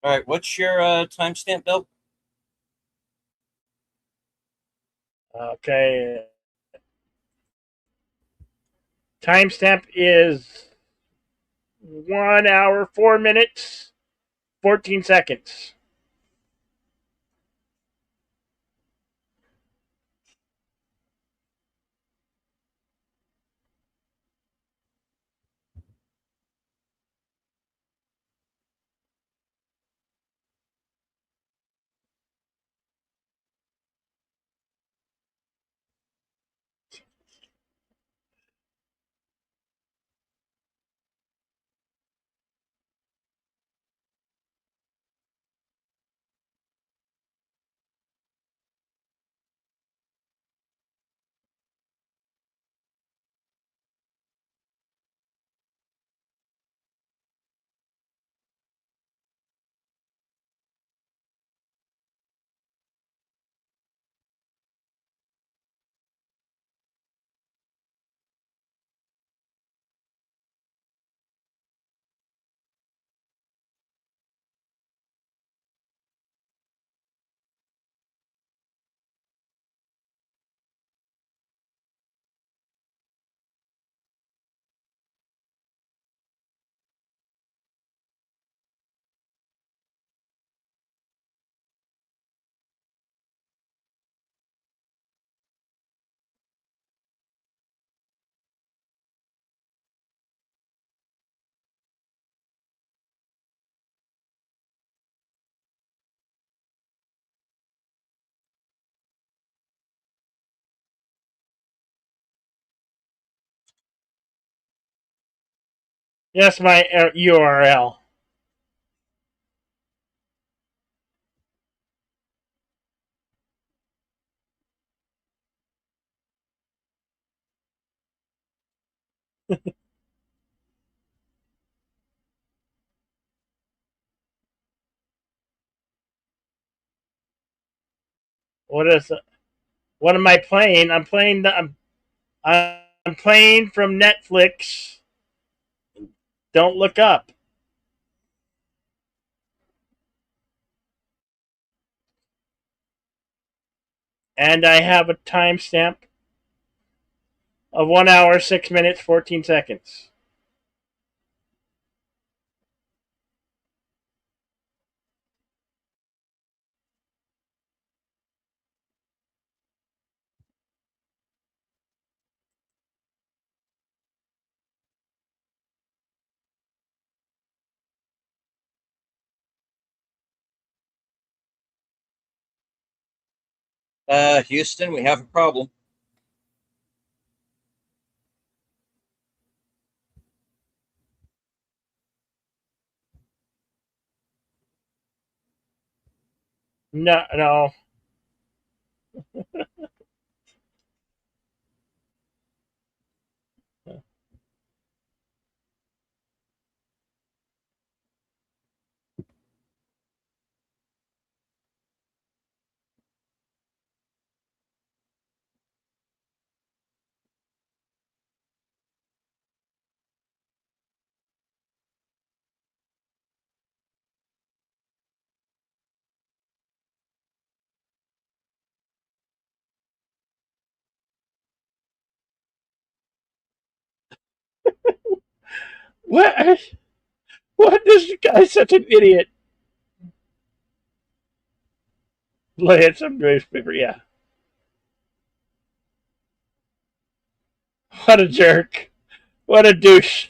All right, what's your timestamp, Bill? Okay. Timestamp is 1 hour, 4 minutes, 14 seconds. Yes, my URL. What is it? What am I playing? I'm playing from Netflix. Don't look up. And I have a timestamp of 1 hour, 6 minutes, 14 seconds. Houston, we have a problem. No, no. What? What? This guy's such an idiot. Lay some newspaper. Yeah. What a jerk. What a douche.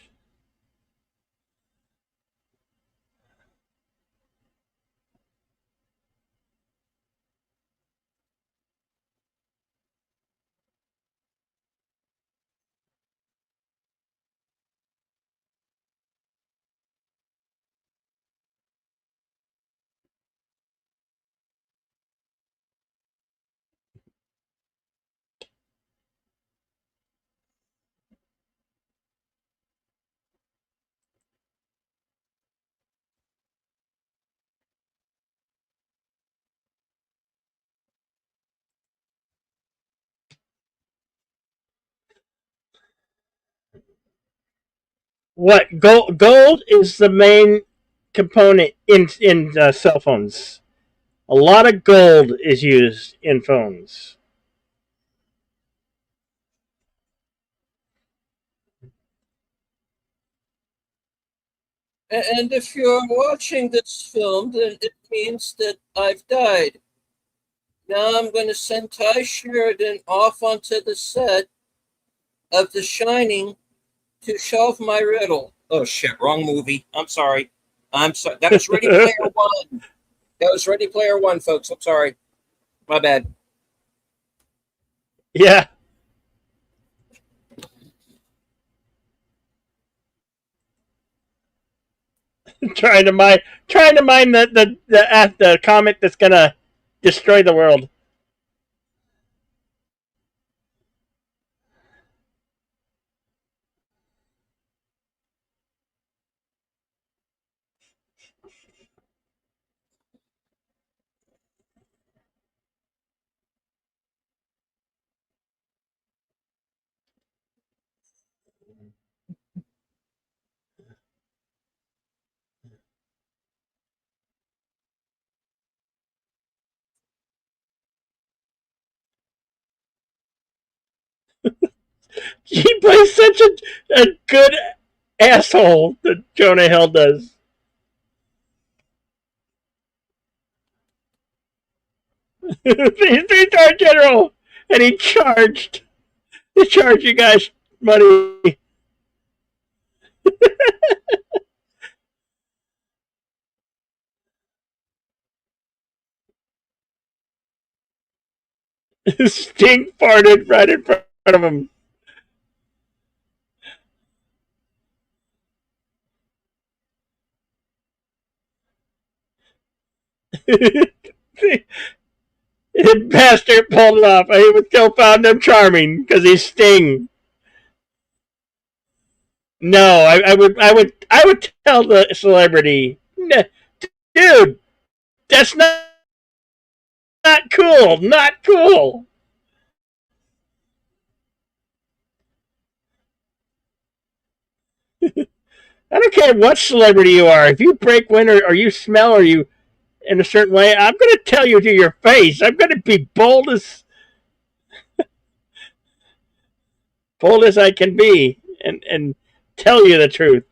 What gold is the main component in cell phones. A lot of gold is used in phones. And if you're watching this film, then it means that I've died. Now I'm going to send Ty Sheridan off onto the set of The Shining to solve my riddle. Oh shit, wrong movie. I'm sorry. I'm sorry. That was Ready Player One. That was Ready Player One, folks. I'm sorry. My bad. Yeah, trying to mine the comet that's gonna destroy the world. He plays such a good asshole that Jonah Hill does. He's three-star general, and he charged you guys money. Sting farted right in front of him. The bastard pulled it off. He would still found him charming because he's Sting. No, I would tell the celebrity, dude, that's not cool, not cool. I don't care what celebrity you are. If you break wind or you smell or you in a certain way, I'm gonna tell you to your face. I'm gonna be bold as I can be, and tell you the truth.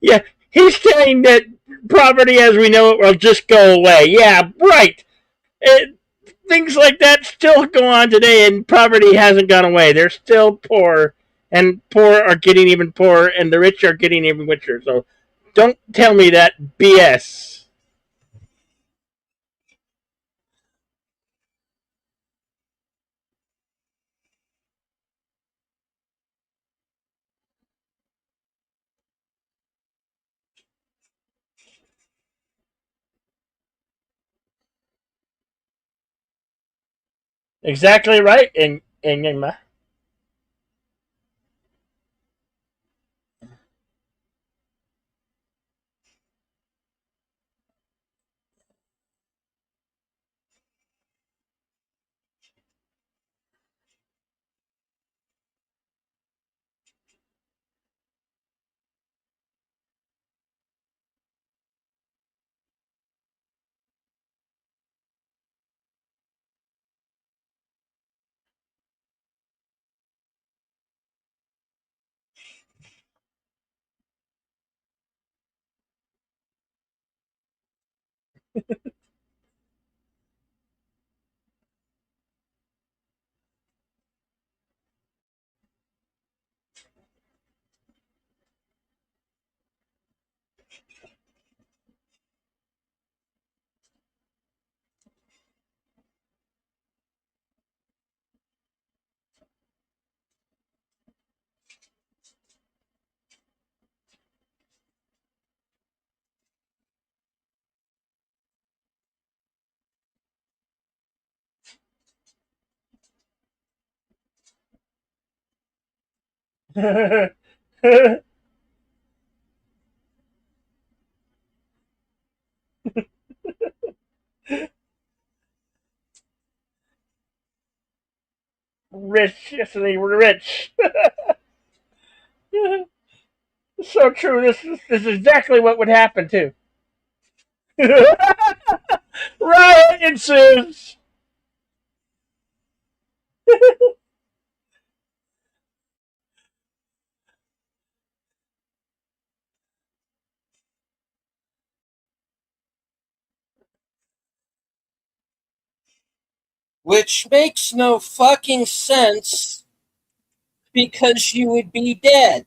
Yeah, he's saying that poverty as we know it will just go away. Yeah, right. It, things like that still go on today, and poverty hasn't gone away. They're still poor, and poor are getting even poorer, and the rich are getting even richer. So don't tell me that BS. Exactly right, Enigma. Rich, yes, they were rich. So true. This is exactly what would happen too. Riot ensues. Which makes no fucking sense because you would be dead.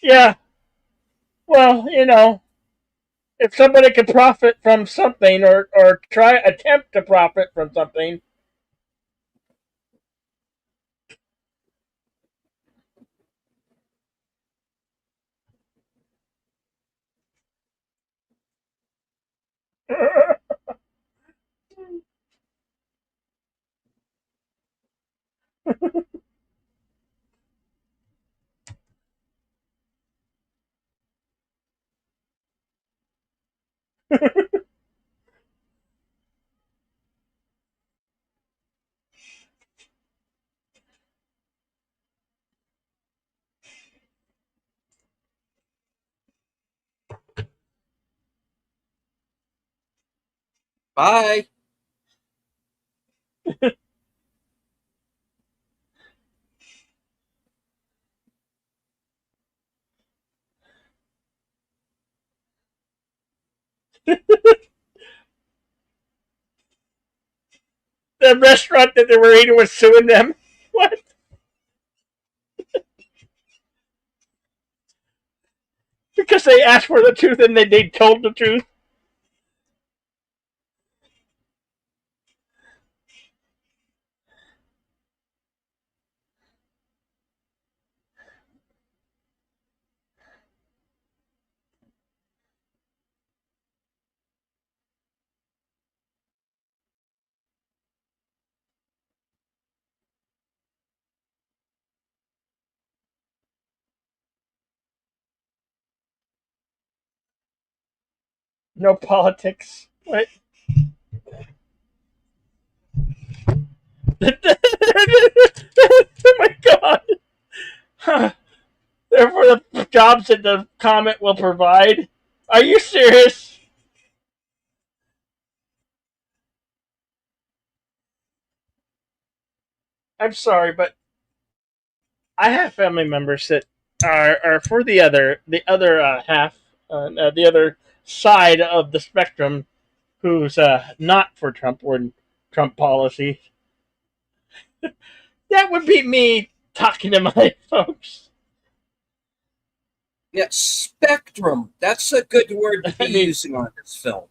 Yeah. Well, if somebody could profit from something or try attempt to profit from something. Bye. The restaurant that they were eating was suing them. What? Because they asked for the truth and they told the truth. No politics. What? Oh my god. Huh. They're for the jobs that the comet will provide. Are you serious? I'm sorry, but I have family members that are for the other half, the other side of the spectrum, who's not for Trump or Trump policy. That would be me talking to my folks. Yeah, spectrum. That's a good word to be I mean, using on this film.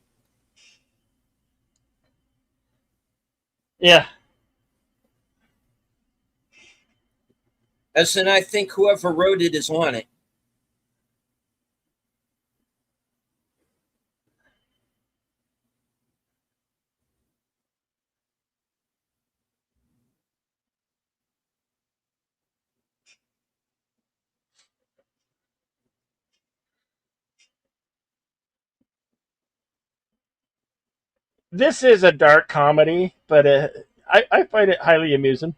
yeah, As in, I think whoever wrote it is on it. this is a dark comedy, but I find it highly amusing.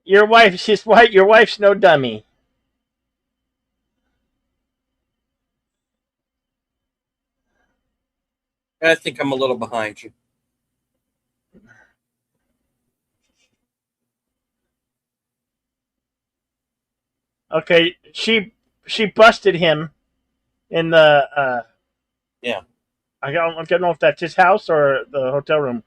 Your wife, she's white. Your wife's no dummy. I think I'm a little behind you. Okay, she busted him in the. Yeah, I don't know if that's his house or the hotel room.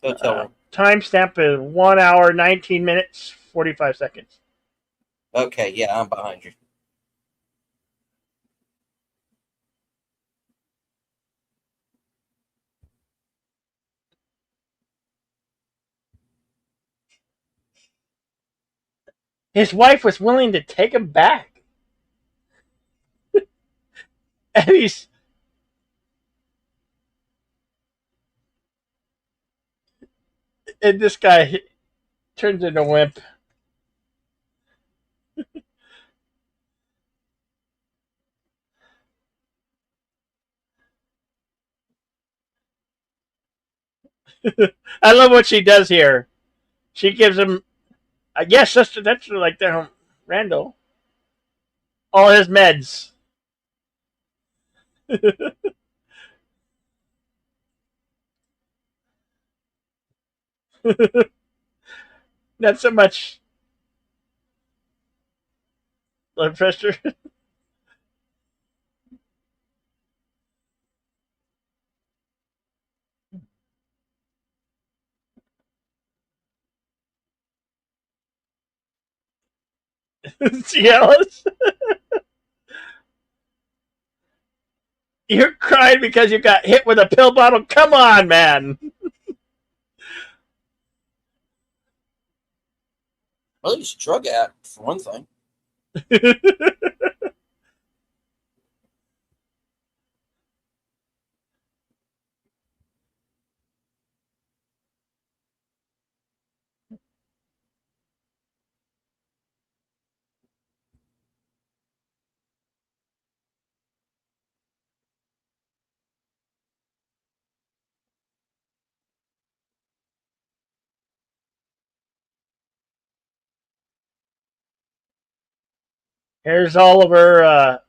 hotel room. Timestamp is 1 hour 19 minutes 45 seconds. Okay, yeah, I'm behind you. His wife was willing to take him back, and this guy turns into a wimp. I love what she does here. She gives him, I guess that's like the Randall, all his meds. Not so much blood pressure. Jealous. You're crying because you got hit with a pill bottle. Come on, man. Well, he's a drug addict, for one thing. Here's Oliver,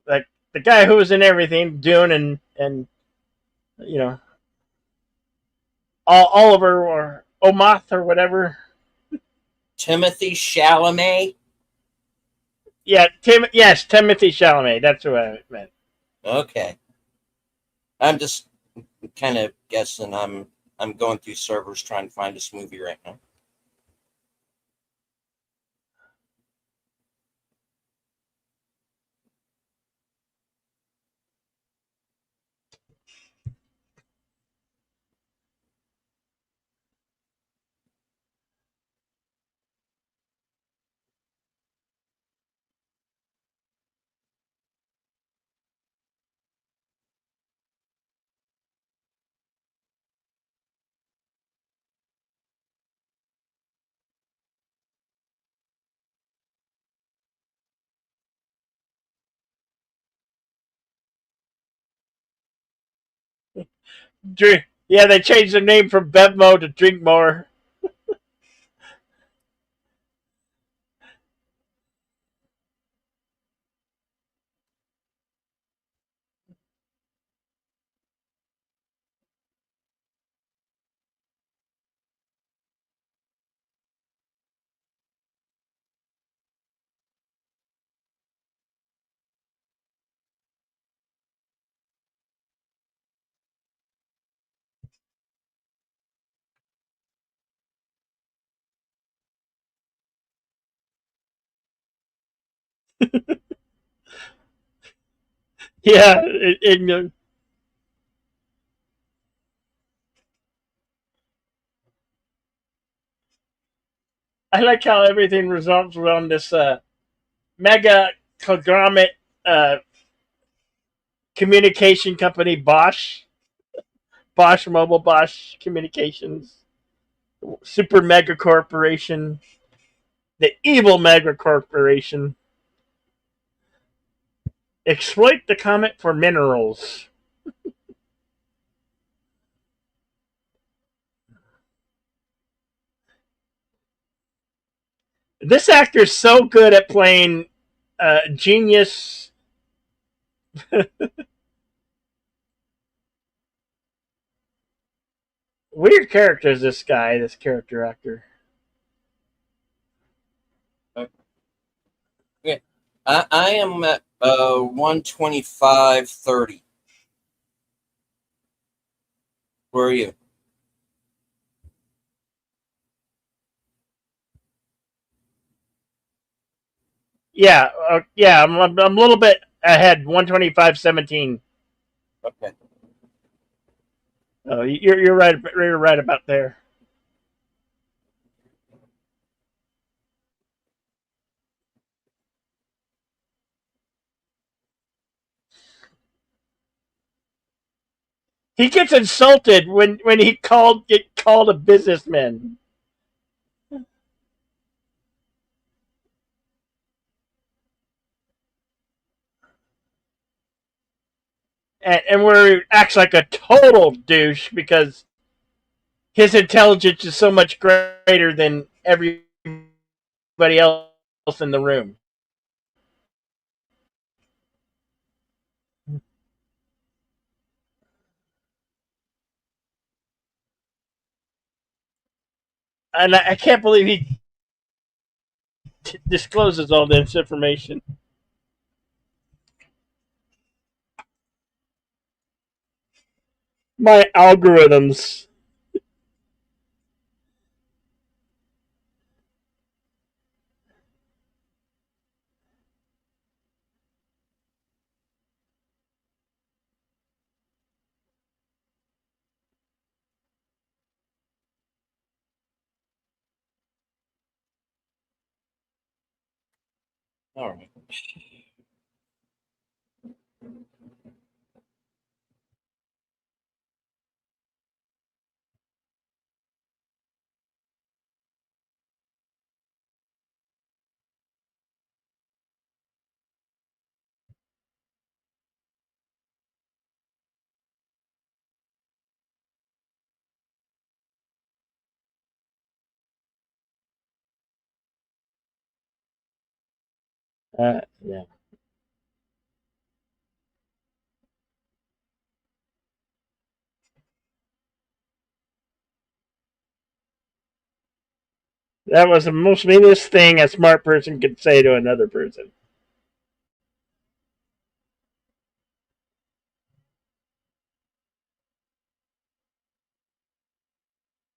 like the guy who was in everything, Dune, and you know Oliver or Omoth or whatever. Timothy Chalamet. Yeah, Yes, Timothy Chalamet. That's what I meant. Okay. I'm just kind of guessing. I'm going through servers trying to find this movie right now. Yeah, they changed the name from Bevmo to Drink More. Yeah, I like how everything resolves around this mega conglomerate uh, communication company, Bosch Mobile, Bosch Communications, super mega corporation, the evil mega corporation. Exploit the comet for minerals. This actor's so good at playing genius. Weird character is this guy, this character actor. Okay. I am at 125.30. Where are you? Yeah. I'm a little bit ahead. 125.17. Okay. Oh, you're right. You're right about there. He gets insulted when he get called a businessman, and where he acts like a total douche because his intelligence is so much greater than everybody else in the room. And I can't believe he discloses all this information. My algorithms. All right. Yeah. That was the most meanest thing a smart person could say to another person.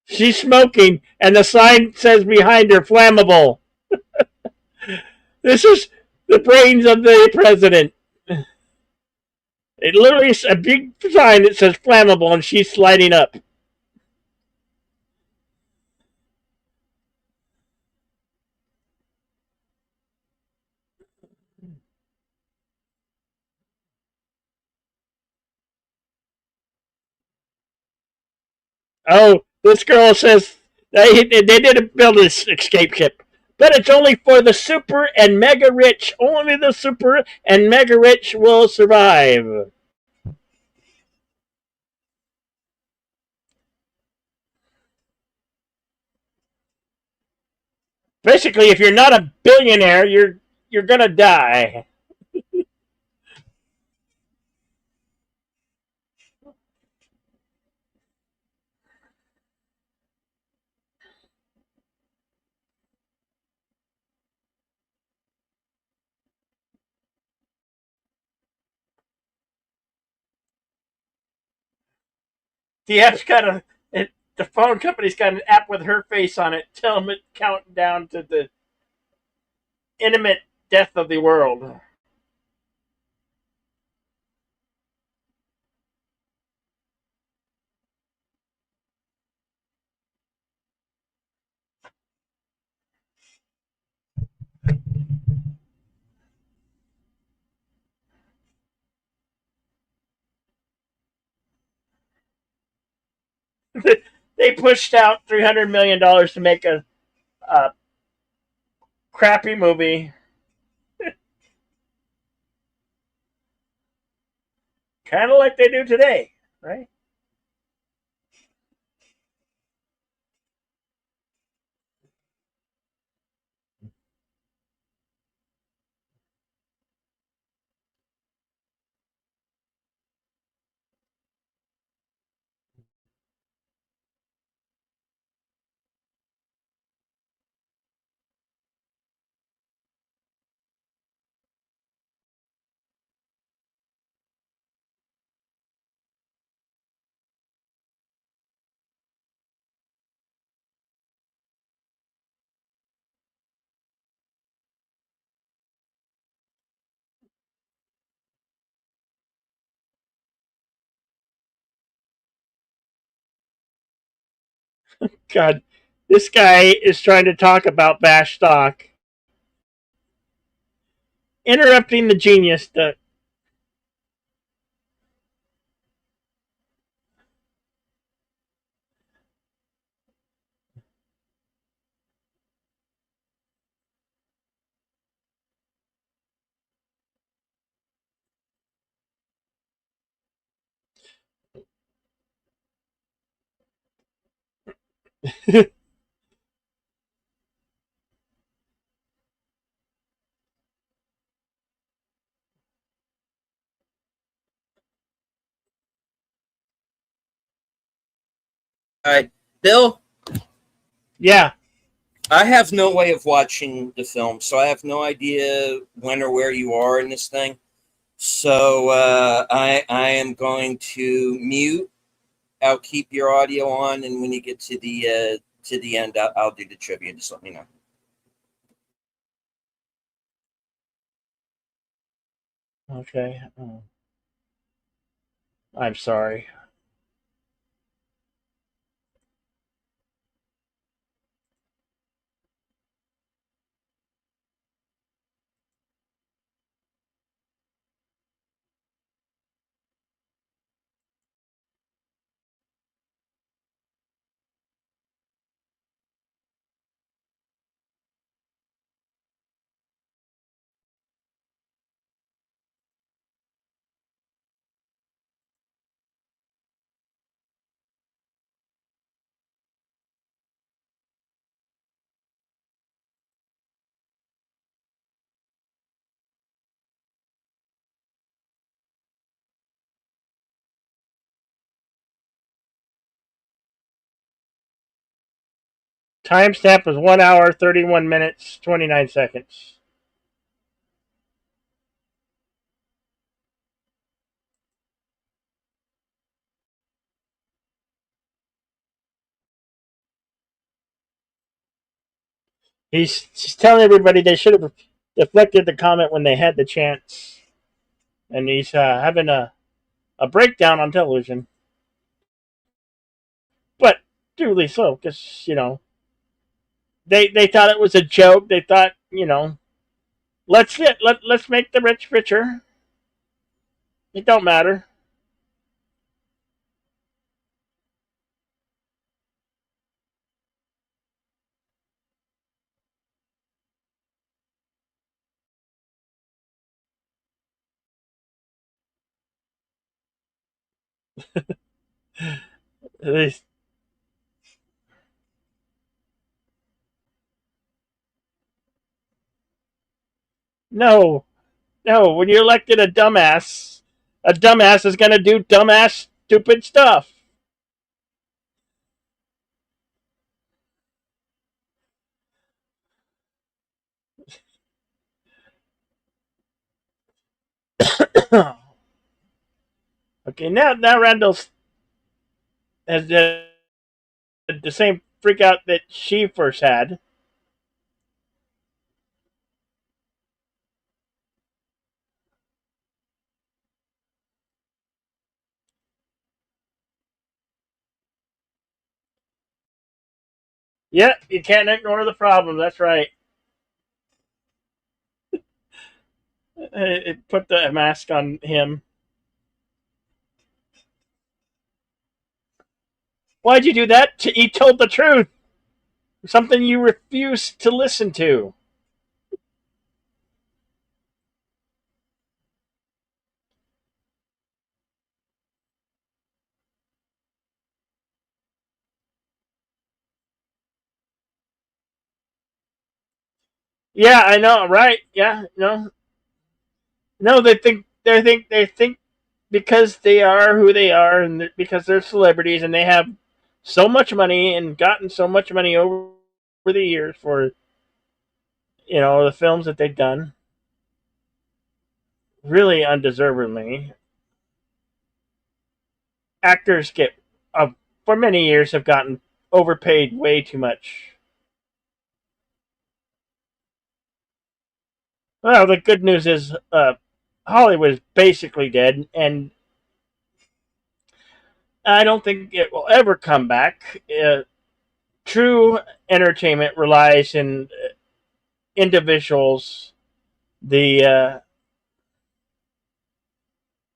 She's smoking, and the sign says behind her flammable. This is the brains of the president. It literally is a big sign that says flammable, and she's sliding up. Oh, this girl says they didn't build this escape ship, but it's only for the super and mega rich. Only the super and mega rich will survive. Basically, if you're not a billionaire, you're gonna die. The app's got the phone company's got an app with her face on it. Tell them it counting down to the intimate death of the world. They pushed out $300 million to make a crappy movie, kind of like they do today, right? God, this guy is trying to talk about Bash stock, interrupting the genius. All right, Bill. Yeah, I have no way of watching the film, so I have no idea when or where you are in this thing. So I am going to mute. I'll keep your audio on, and when you get to the end, I'll do the trivia. Just let me know. okay. Oh, I'm sorry. Timestamp was 1 hour, 31 minutes, 29 seconds. He's telling everybody they should have deflected the comment when they had the chance, and he's having a breakdown on television. But duly so, because they thought it was a joke. They thought let's make the rich richer. It don't matter. They, no, no. When you elected a dumbass is gonna do dumbass stupid stuff. Okay, now Randall has the same freak out that she first had. Yeah, you can't ignore the problem. That's right. It put the mask on him. Why'd you do that? He told the truth. Something you refused to listen to. Yeah, I know, right? Yeah, no, no. They think because they are who they are, and because they're celebrities, and they have so much money and gotten so much money over the years for the films that they've done, really undeservedly. Actors for many years have gotten overpaid way too much. Well, the good news is Hollywood is basically dead, and I don't think it will ever come back. True entertainment relies in individuals, the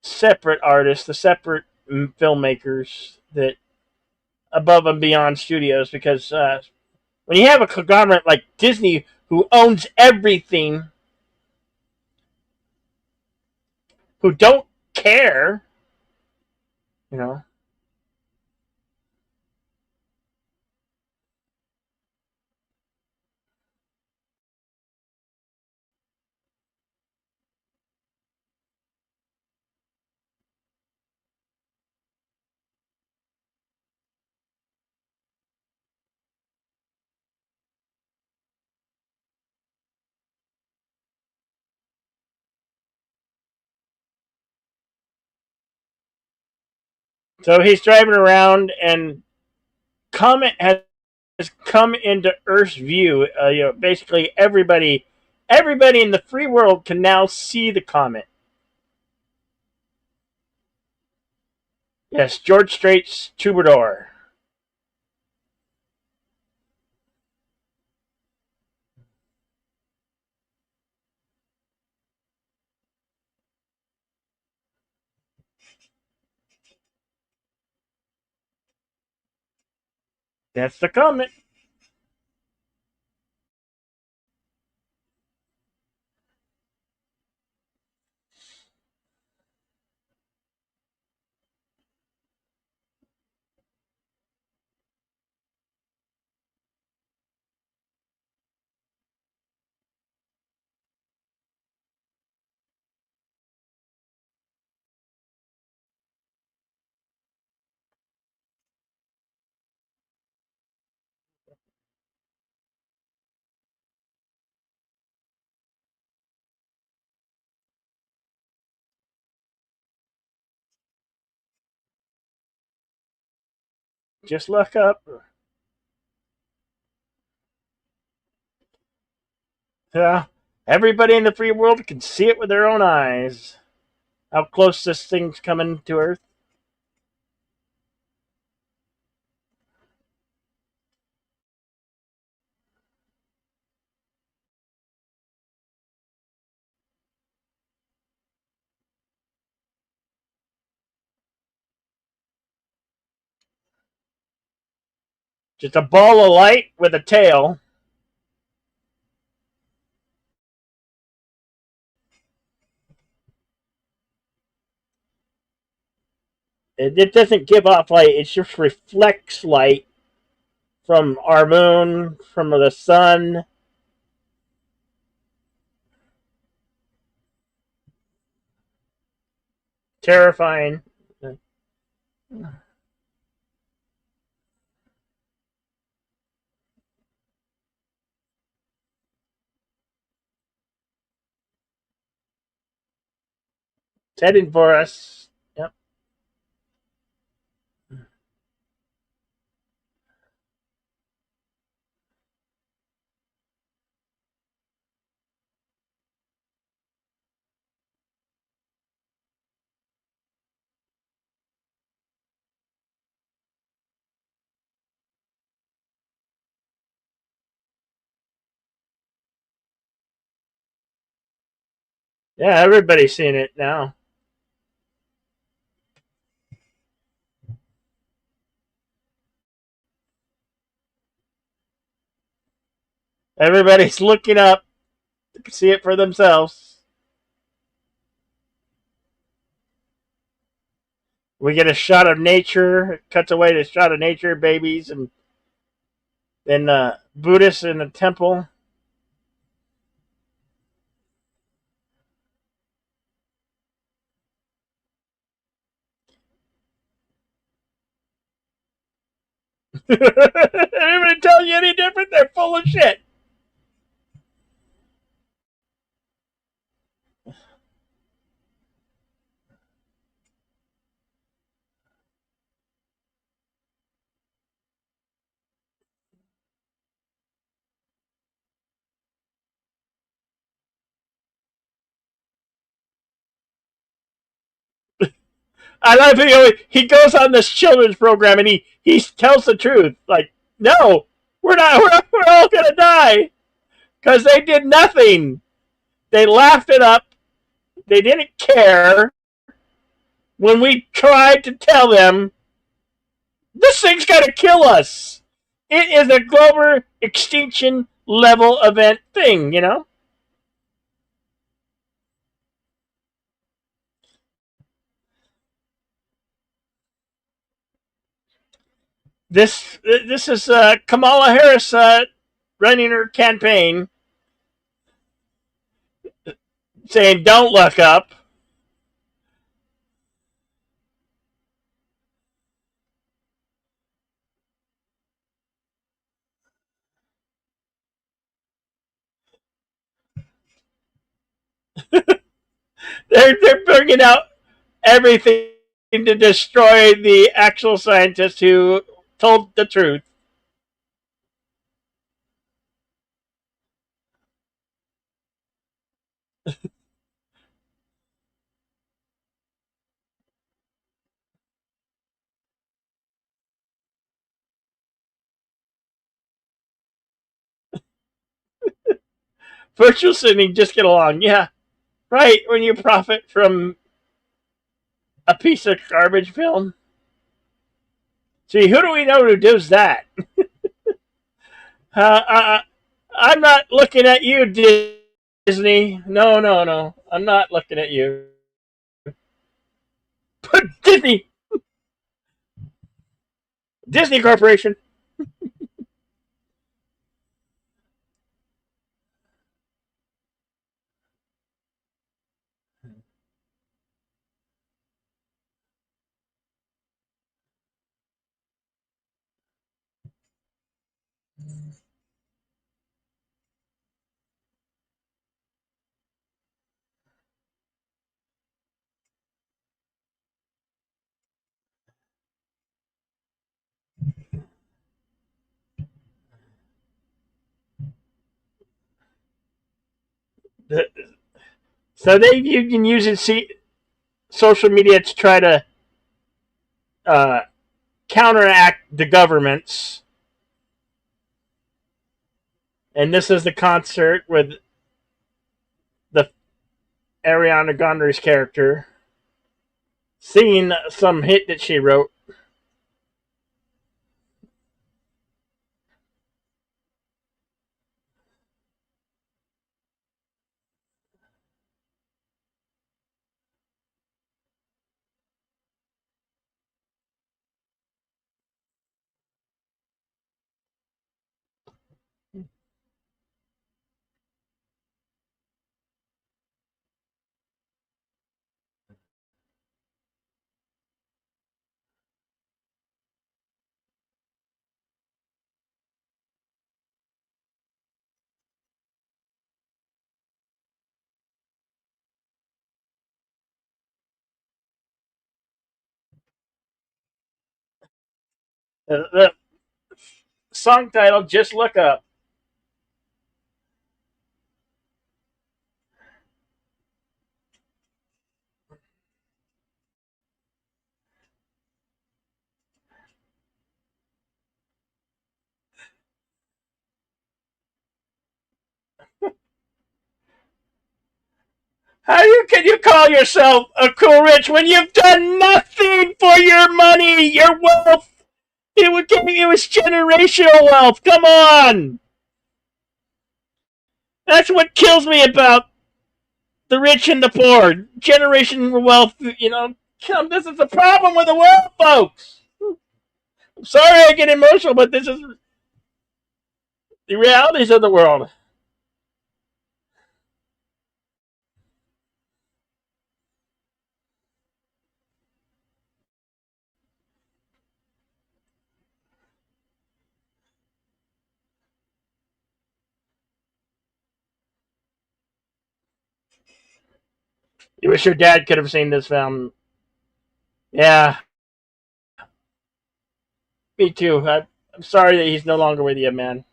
separate artists, the separate filmmakers that above and beyond studios. Because when you have a conglomerate like Disney who owns everything, who don't care, you know. So he's driving around, and Comet has come into Earth's view. Basically everybody in the free world can now see the comet. Yes, George Strait's Troubadour. That's the comet. Just look up. Yeah, everybody in the free world can see it with their own eyes. How close this thing's coming to Earth. Just a ball of light with a tail. It doesn't give off light. It just reflects light from our moon, from the sun. Terrifying. It's heading for us. Yep. Yeah, everybody's seeing it now. Everybody's looking up to see it for themselves. We get a shot of nature. It cuts away to a shot of nature, babies, and then Buddhists in a temple. Anybody tell you any different? They're full of shit. I love he goes on this children's program and he tells the truth. Like, no, we're all gonna die because they did nothing. They laughed it up. They didn't care when we tried to tell them this thing's gonna kill us. It is a global extinction level event thing, you know. This is Kamala Harris running her campaign, saying don't look up. They're bringing out everything to destroy the actual scientists who told the truth. Virtual signaling, just get along. Yeah, right. When you profit from a piece of garbage film. See, who do we know who does that? Uh, uh, I'm not looking at you, Disney. No, no, no. I'm not looking at you. But Disney Corporation. So they you can use it, see, social media to try to uh, counteract the governments. And this is the concert with the Ariana Grande's character singing some hit that she wrote. The song title, Just Look Up. Can you call yourself a cool rich when you've done nothing for your money, your wealth? It was generational wealth. Come on. That's what kills me about the rich and the poor. Generational wealth, this is the problem with the world, folks. I'm sorry I get emotional, but this is the realities of the world. You wish your dad could have seen this film. Yeah, me too. I'm sorry that he's no longer with you, man.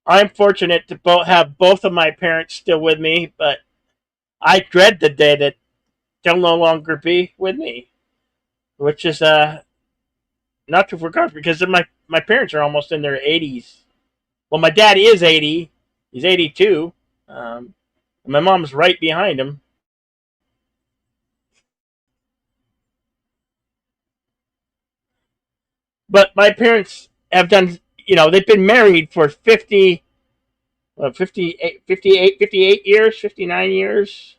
I'm fortunate to have both of my parents still with me, but I dread the day that they'll no longer be with me, which is not too far because my parents are almost in their 80s. Well, my dad is 80. He's 82. And my mom's right behind him. But my parents have done, they've been married for 58 years, 59 years.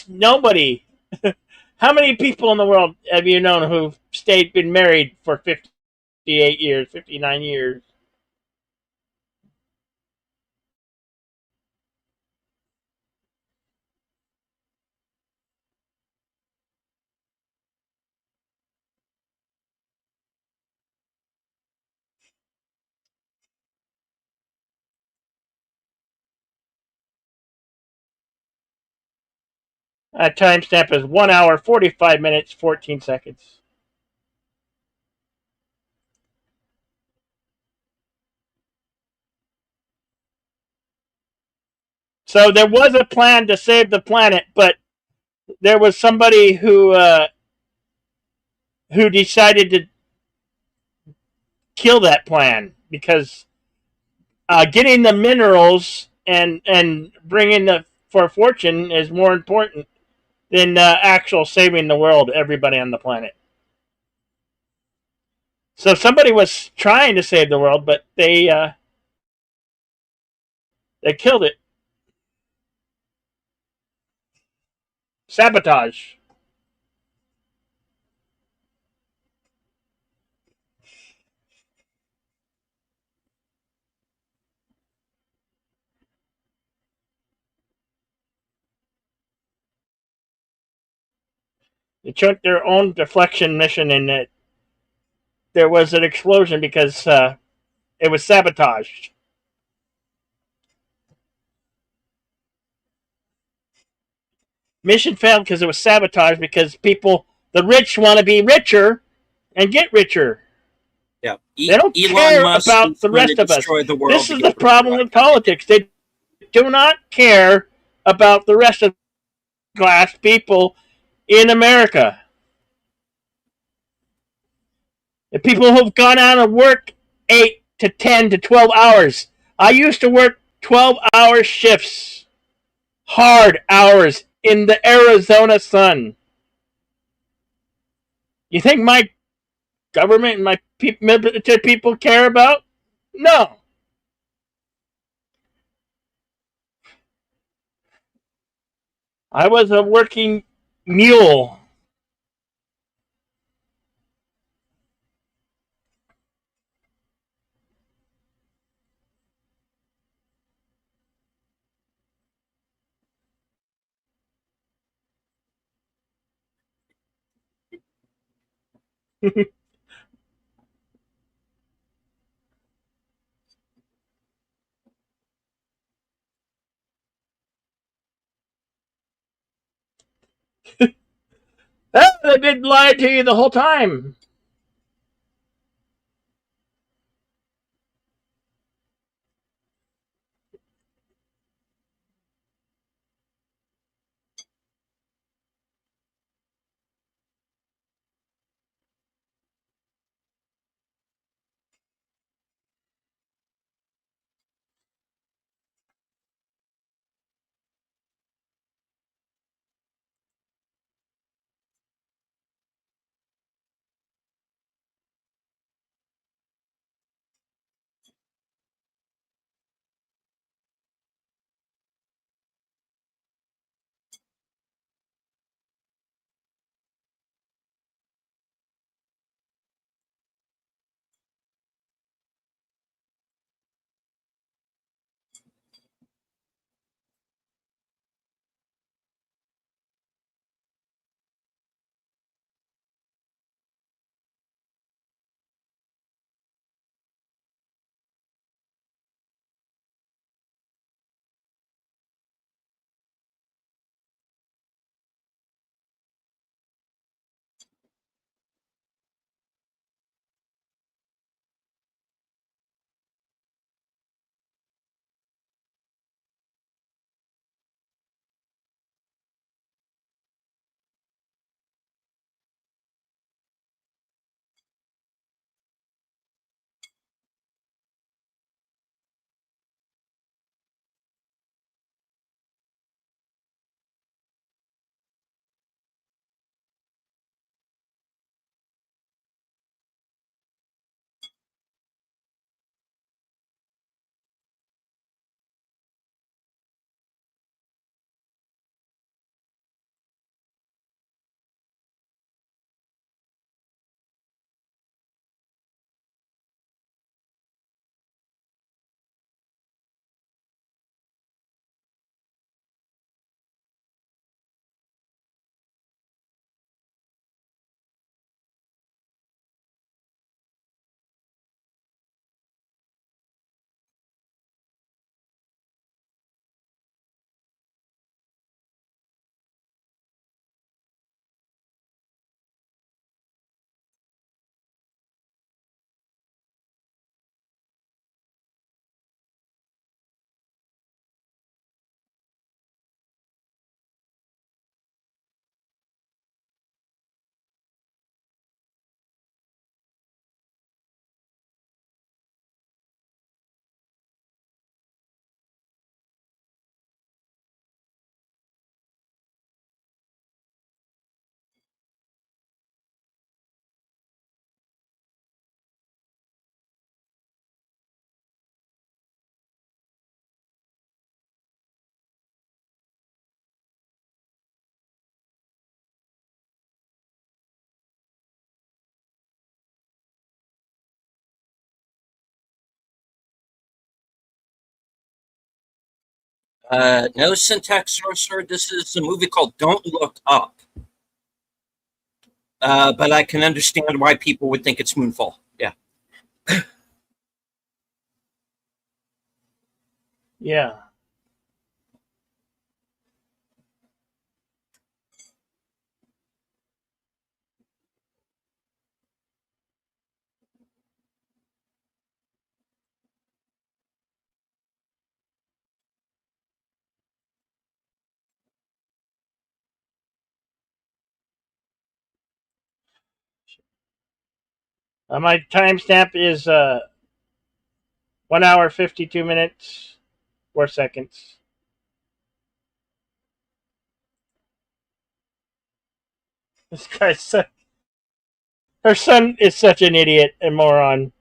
Nobody. How many people in the world have you known who've been married for 58 years, 59 years? Timestamp is 1 hour, 45 minutes, 14 seconds. So there was a plan to save the planet, but there was somebody who decided to kill that plan because getting the minerals and bringing the for fortune is more important than actual saving the world, everybody on the planet. So somebody was trying to save the world, but they killed it. Sabotage. They took their own deflection mission, and there was an explosion because it was sabotaged. Mission failed because it was sabotaged because the rich, want to be richer and get richer. Yeah. They don't Elon care Musk about is the going to rest of us. destroy the world This to is get the rid of problem our with guy. politics. They do not care about the rest of class people in America. The people who've gone out and work 8 to 10 to 12 hours. I used to work 12-hour shifts, hard hours in the Arizona sun. You think my government and my military people care about? No. I was a working mule. They've been lying to you the whole time. No syntax sorcerer. This is a movie called Don't Look Up. But I can understand why people would think it's Moonfall. Yeah. Yeah. My timestamp is 1 hour 52 minutes 4 seconds. This guy's her son is such an idiot and moron.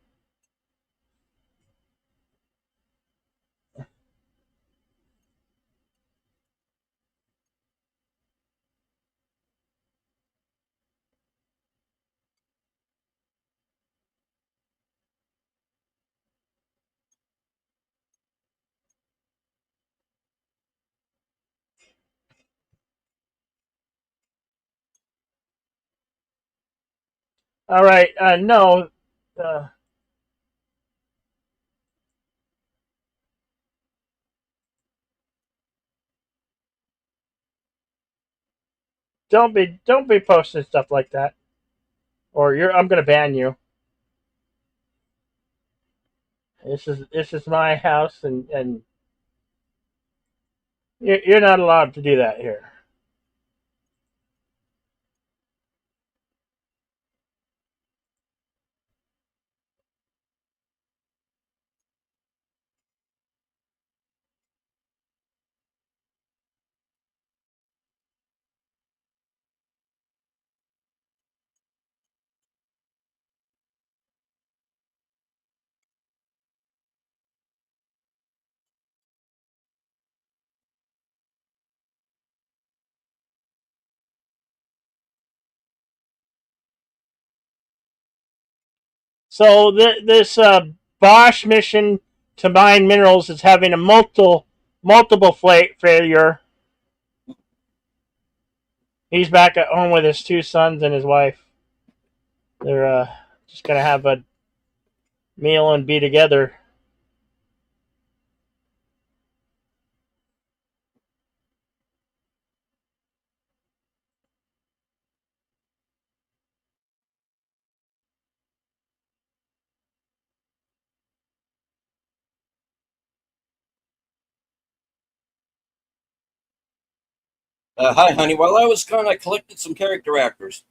All right, no, uh, don't be posting stuff like that, or I'm gonna ban you. This is my house, and you're not allowed to do that here. So this Bosch mission to mine minerals is having a multiple failure. He's back at home with his two sons and his wife. They're just gonna have a meal and be together. Hi, honey. While I was gone, I collected some character actors.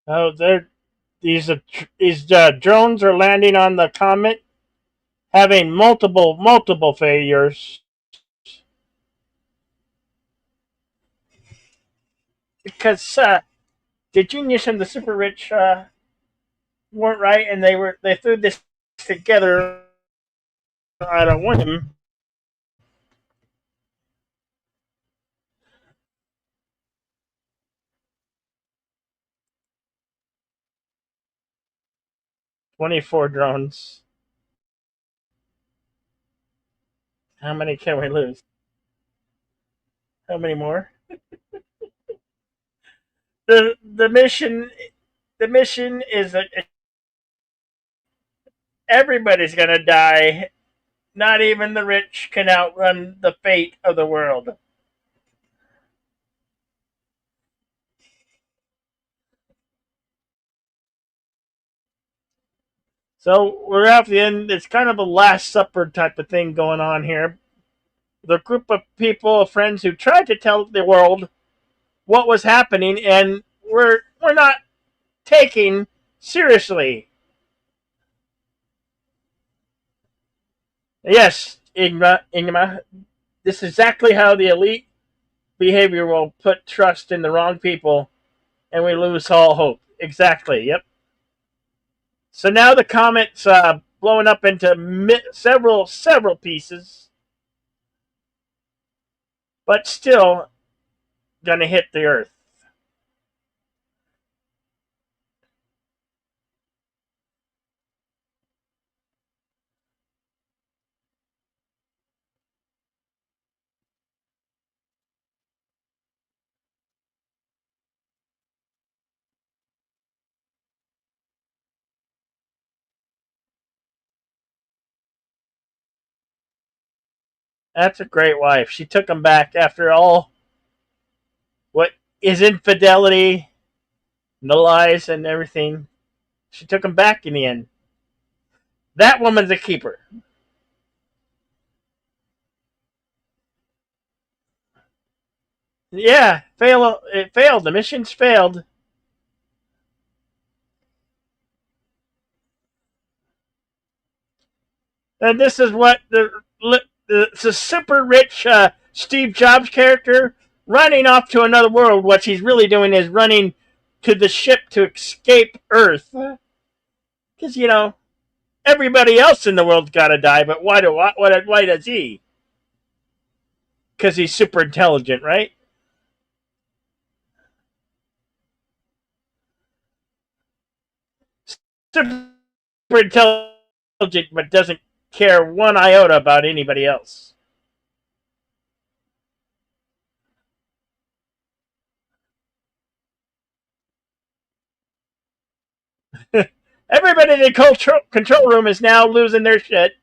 Oh, these drones are landing on the comet, having multiple failures. Because the genius and the super rich weren't right, and they threw this together out of one. 24 drones. How many can we lose? How many more? The mission is that everybody's gonna die. Not even the rich can outrun the fate of the world. So we're at the end. It's kind of a Last Supper type of thing going on here. The group of people, of friends who tried to tell the world what was happening, and we're not taking seriously. Yes, Ingma, this is exactly how the elite behavior will put trust in the wrong people, and we lose all hope. Exactly. Yep. So now the comet's blowing up into several pieces, but still gonna hit the Earth. That's a great wife. She took him back after all what is infidelity, the lies, and everything. She took him back in the end. That woman's a keeper. Yeah, it failed. The mission's failed. And this is what the super rich Steve Jobs character running off to another world. What he's really doing is running to the ship to escape Earth. Because, everybody else in the world's got to die, but why does he? Because he's super intelligent, right? Super intelligent, but doesn't care one iota about anybody else. Everybody in the control room is now losing their shit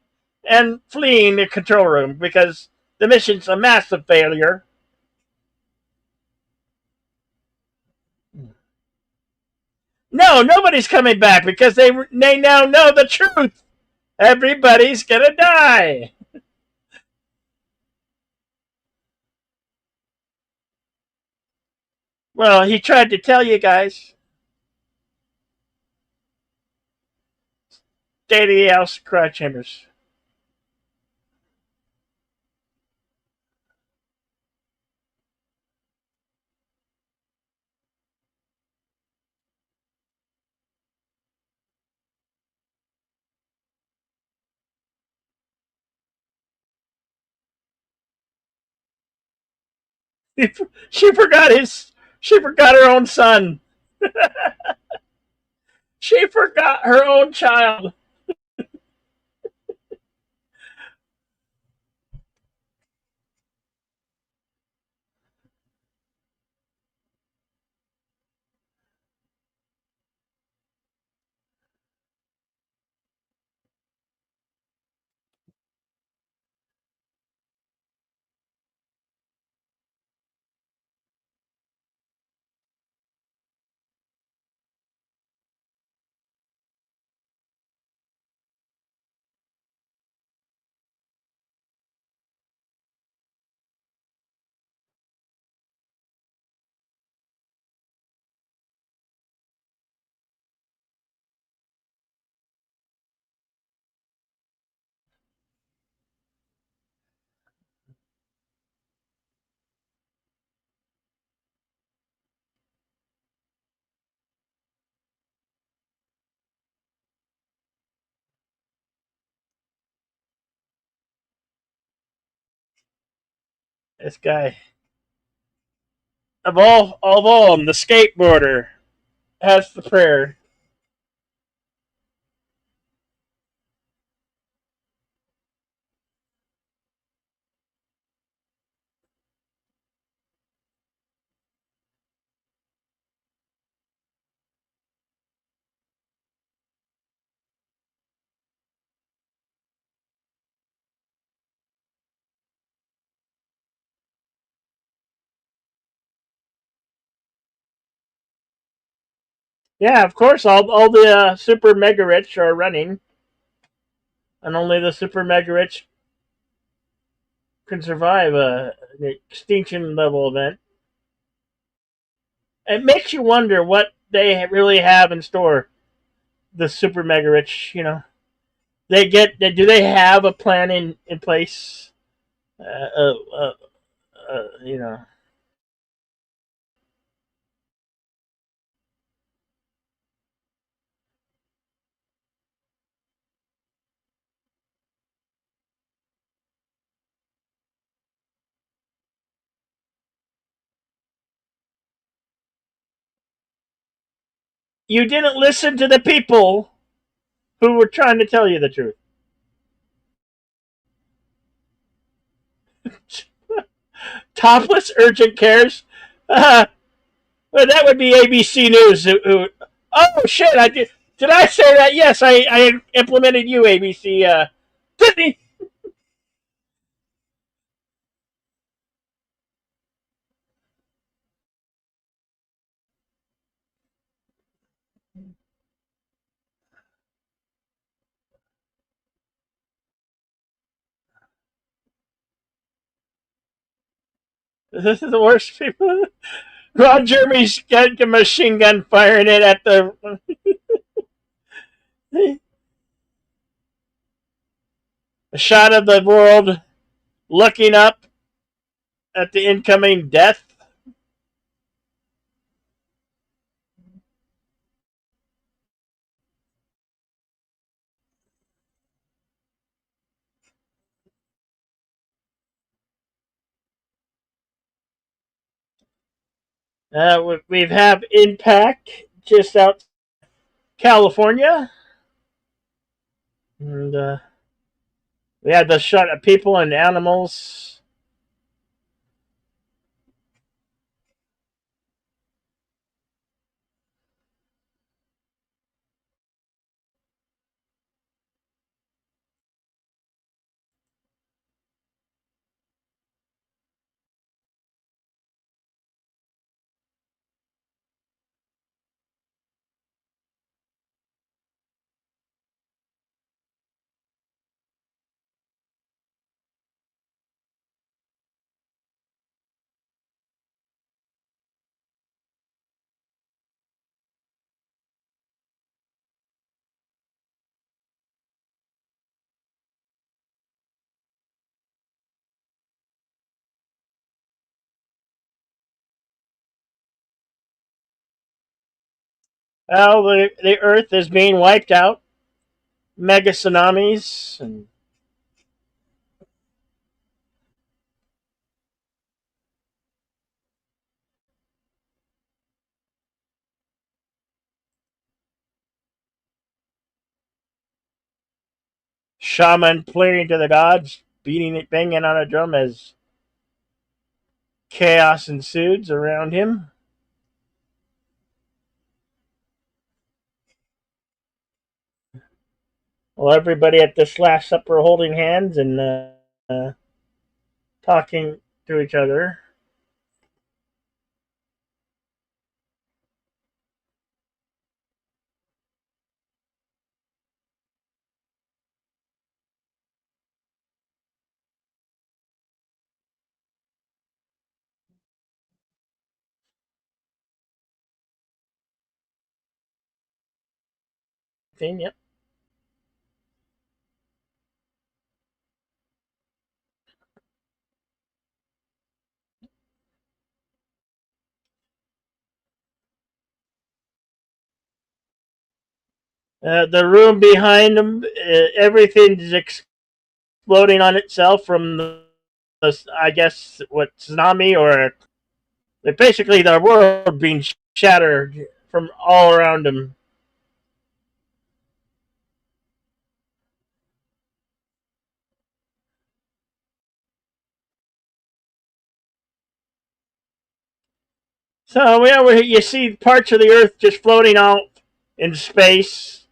and fleeing the control room because the mission's a massive failure. No, nobody's coming back because they now know the truth. Everybody's gonna die. Well, he tried to tell you guys. Stay to the house, cry chambers. she forgot his. She forgot her own son. She forgot her own child. This guy of all them, the skateboarder has the prayer. Yeah, of course, all the super mega rich are running, and only the super mega rich can survive an extinction level event. It makes you wonder what they really have in store. The super mega rich, do they have a plan in place? Uh, uh, uh, uh, you know, you didn't listen to the people who were trying to tell you the truth. Topless urgent cares. Well, that would be ABC News. Oh shit! I did. Did I say that? Yes, I implemented you, ABC. Sydney. This is the worst people. Ron Jeremy's got a machine gun firing it at the a shot of the world looking up at the incoming death. We've have impact just out California, and we had the shot of people and animals. Well, the Earth is being wiped out. Mega tsunamis and shaman pleading to the gods, beating it, banging on a drum as chaos ensues around him. Well, everybody at this Last Supper holding hands and talking to each other. Yep. The room behind them, everything's exploding on itself from I guess, what, tsunami, or basically the world being shattered from all around him. So yeah, you see parts of the Earth just floating out in space.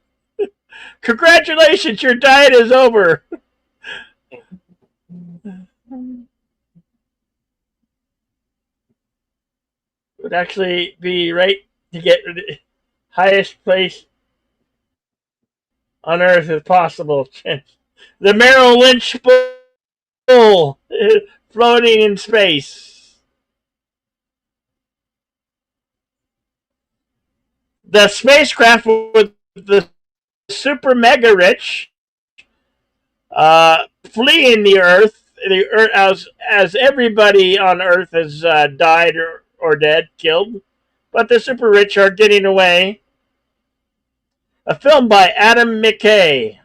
Congratulations, your diet is over. Would actually be right to get the highest place on Earth if possible. The Merrill Lynch bull floating in space. The spacecraft with the super mega rich fleeing the Earth as everybody on Earth has died or dead, killed, but the super rich are getting away. A film by Adam McKay.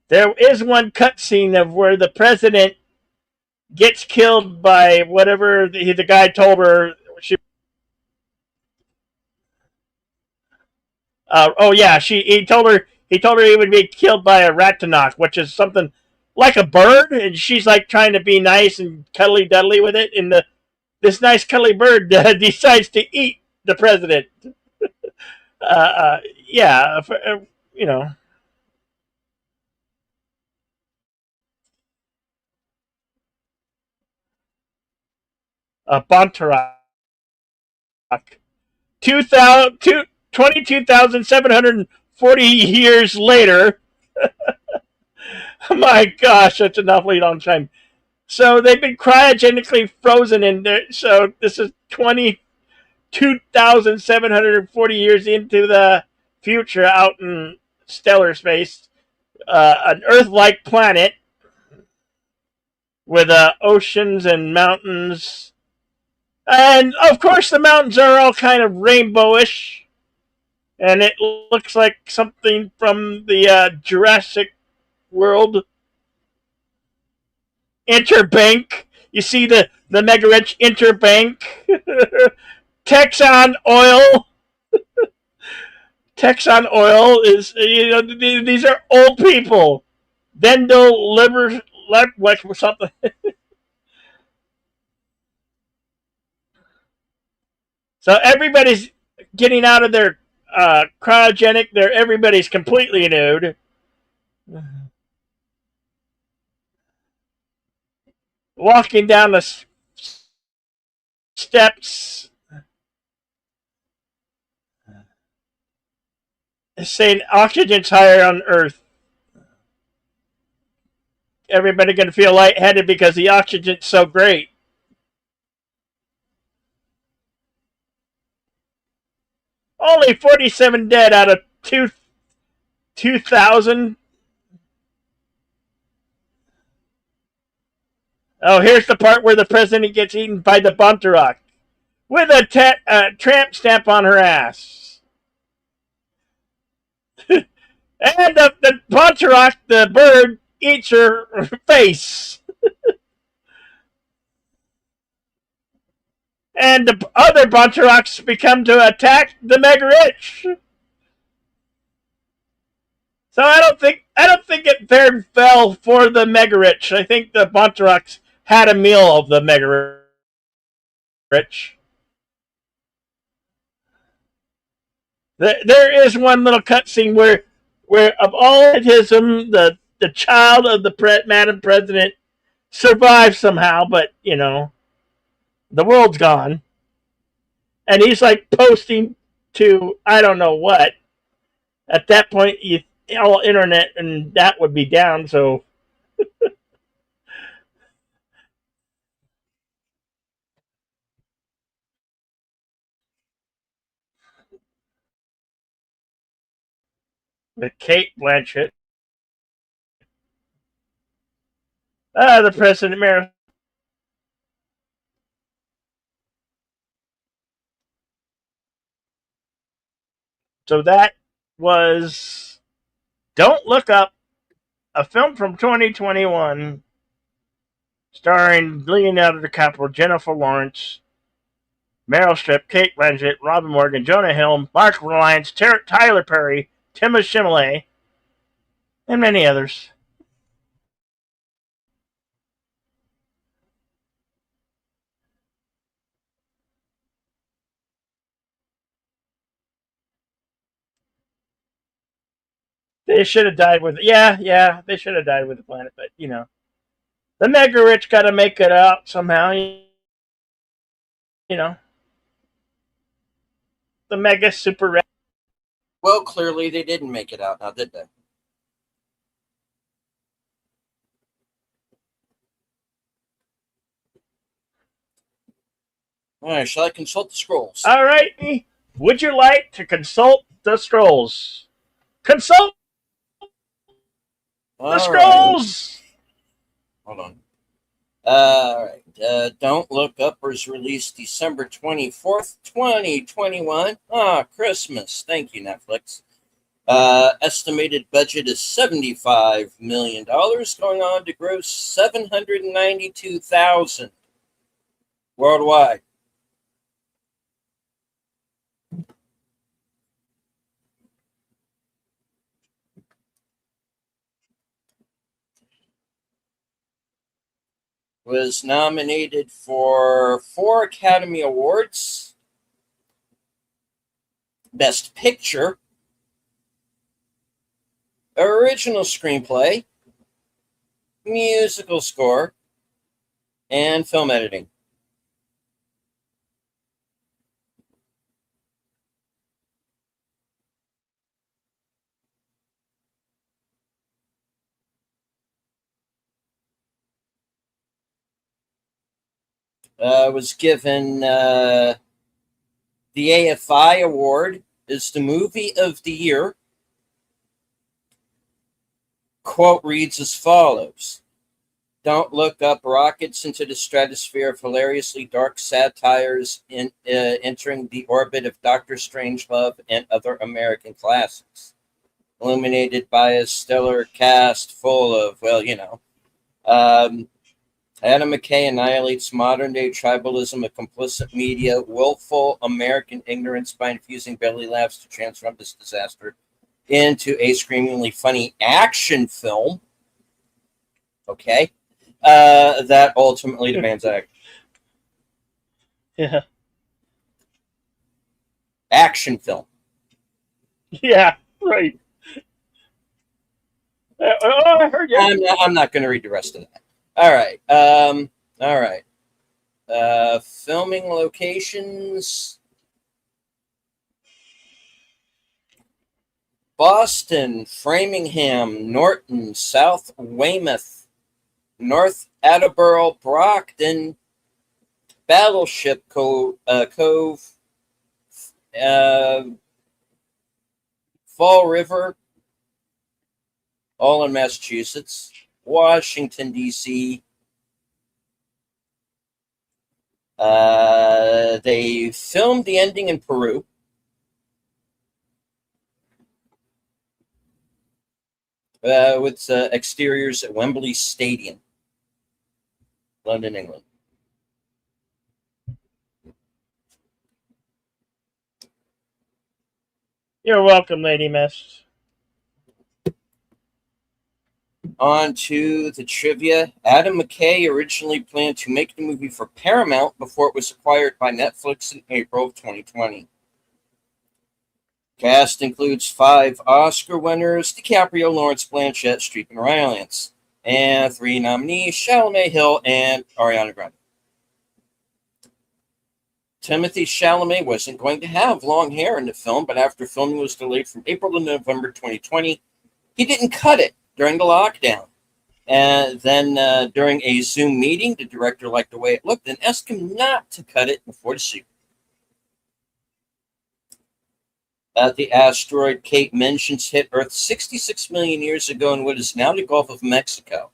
There is one cutscene of where the president gets killed by whatever the guy told her. Oh yeah, he told her he would be killed by a ratanok, which is something like a bird, and she's like trying to be nice and cuddly duddly with it, and this nice cuddly bird decides to eat the president. Yeah, you know, a Bontarak. 22,740 years later. My gosh, that's an awfully long time. So they've been cryogenically frozen in there. So this is 22,740 years into the future out in stellar space. An Earth like planet with oceans and mountains. And of course, the mountains are all kind of rainbowish. And it looks like something from the Jurassic World. Interbank. You see the mega rich Interbank. Texan Oil. Texan Oil is, these are old people. Dendo liver, what, something. So everybody's getting out of their cryogenic. Everybody's completely nude, walking down the steps, saying oxygen's higher on Earth. Everybody gonna feel lightheaded because the oxygen's so great. Only 47 dead out of 2,000. Oh, here's the part where the president gets eaten by the Buntarock with a tramp stamp on her ass. And the Buntarock, the bird, eats her face. And the other Buntarocks become to attack the Mega Rich. So I don't think it fared well for the Mega Rich. I think the Buntarocks had a meal of the Mega Rich. There is one little cutscene where of all autism, the child of the Madam President survives somehow, but the world's gone, and he's like posting to I don't know what. At that point, all internet and that would be down, so with Kate Blanchett, the President Mayor. So that was Don't Look Up, a film from 2021 starring Leonardo DiCaprio, Jennifer Lawrence, Meryl Streep, Kate Blanchett, Robin Morgan, Jonah Hill, Mark Rylance, Tyler Perry, Timothée Chalamet, and many others. They should have died with yeah, they should have died with the planet, but the mega rich got to make it out somehow. You know, the mega super rich. Well, clearly they didn't make it out now, did they? All right, shall I consult the scrolls? All right, would you like to consult the scrolls? Consult the All right. scrolls. Hold on. All right. Don't Look Up was released December 24th, 2021. Ah, Christmas. Thank you, Netflix. Estimated budget is $75 million, going on to gross $792,000 worldwide. Was nominated for 4 Academy Awards: Best Picture, Original Screenplay, Musical Score, and Film Editing. Was given the AFI Award as the Movie of the Year. Quote reads as follows: Don't Look Up rockets into the stratosphere of hilariously dark satires entering the orbit of Doctor Strangelove and other American classics. Illuminated by a stellar cast full of, Adam McKay annihilates modern-day tribalism of complicit media, willful American ignorance by infusing belly laughs to transform this disaster into a screamingly funny action film. Okay. That ultimately demands action. Yeah, Action film. yeah, right. Oh, I heard you. I'm not going to read the rest of that. All right. All right. Filming locations: Boston, Framingham, Norton, South Weymouth, North Attleboro, Brockton, Battleship Cove, uh, Fall River, all in Massachusetts, Washington, D.C. They filmed the ending in Peru. With exteriors at Wembley Stadium, London, England. You're welcome, Lady Miss. On to the trivia. Adam McKay originally planned to make the movie for Paramount before it was acquired by Netflix in April of 2020. Cast includes 5 Oscar winners: DiCaprio, Lawrence Blanchett, Streep, and Rylance, and 3 nominees: Chalamet, Hill, and Ariana Grande. Timothée Chalamet wasn't going to have long hair in the film, but after filming was delayed from April to November 2020, he didn't cut it during the lockdown. And then during a Zoom meeting, the director liked the way it looked and asked him not to cut it before the shoot. The asteroid Kate mentions hit Earth 66 million years ago in what is now the Gulf of Mexico.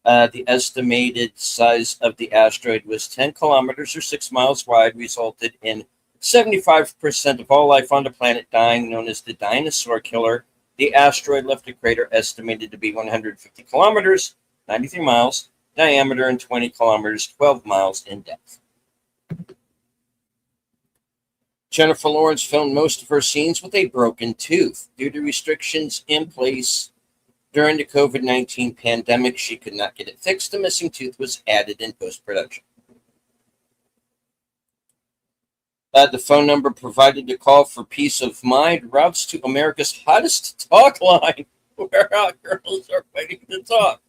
The estimated size of the asteroid was 10 kilometers or 6 miles wide, resulted in 75% of all life on the planet dying, known as the dinosaur killer. The asteroid left a crater estimated to be 150 kilometers, 93 miles, diameter, and 20 kilometers, 12 miles in depth. Jennifer Lawrence filmed most of her scenes with a broken tooth. Due to restrictions in place during the COVID-19 pandemic, she could not get it fixed. The missing tooth was added in post-production. The phone number provided to call for peace of mind routes to America's hottest talk line, where hot girls are waiting to talk.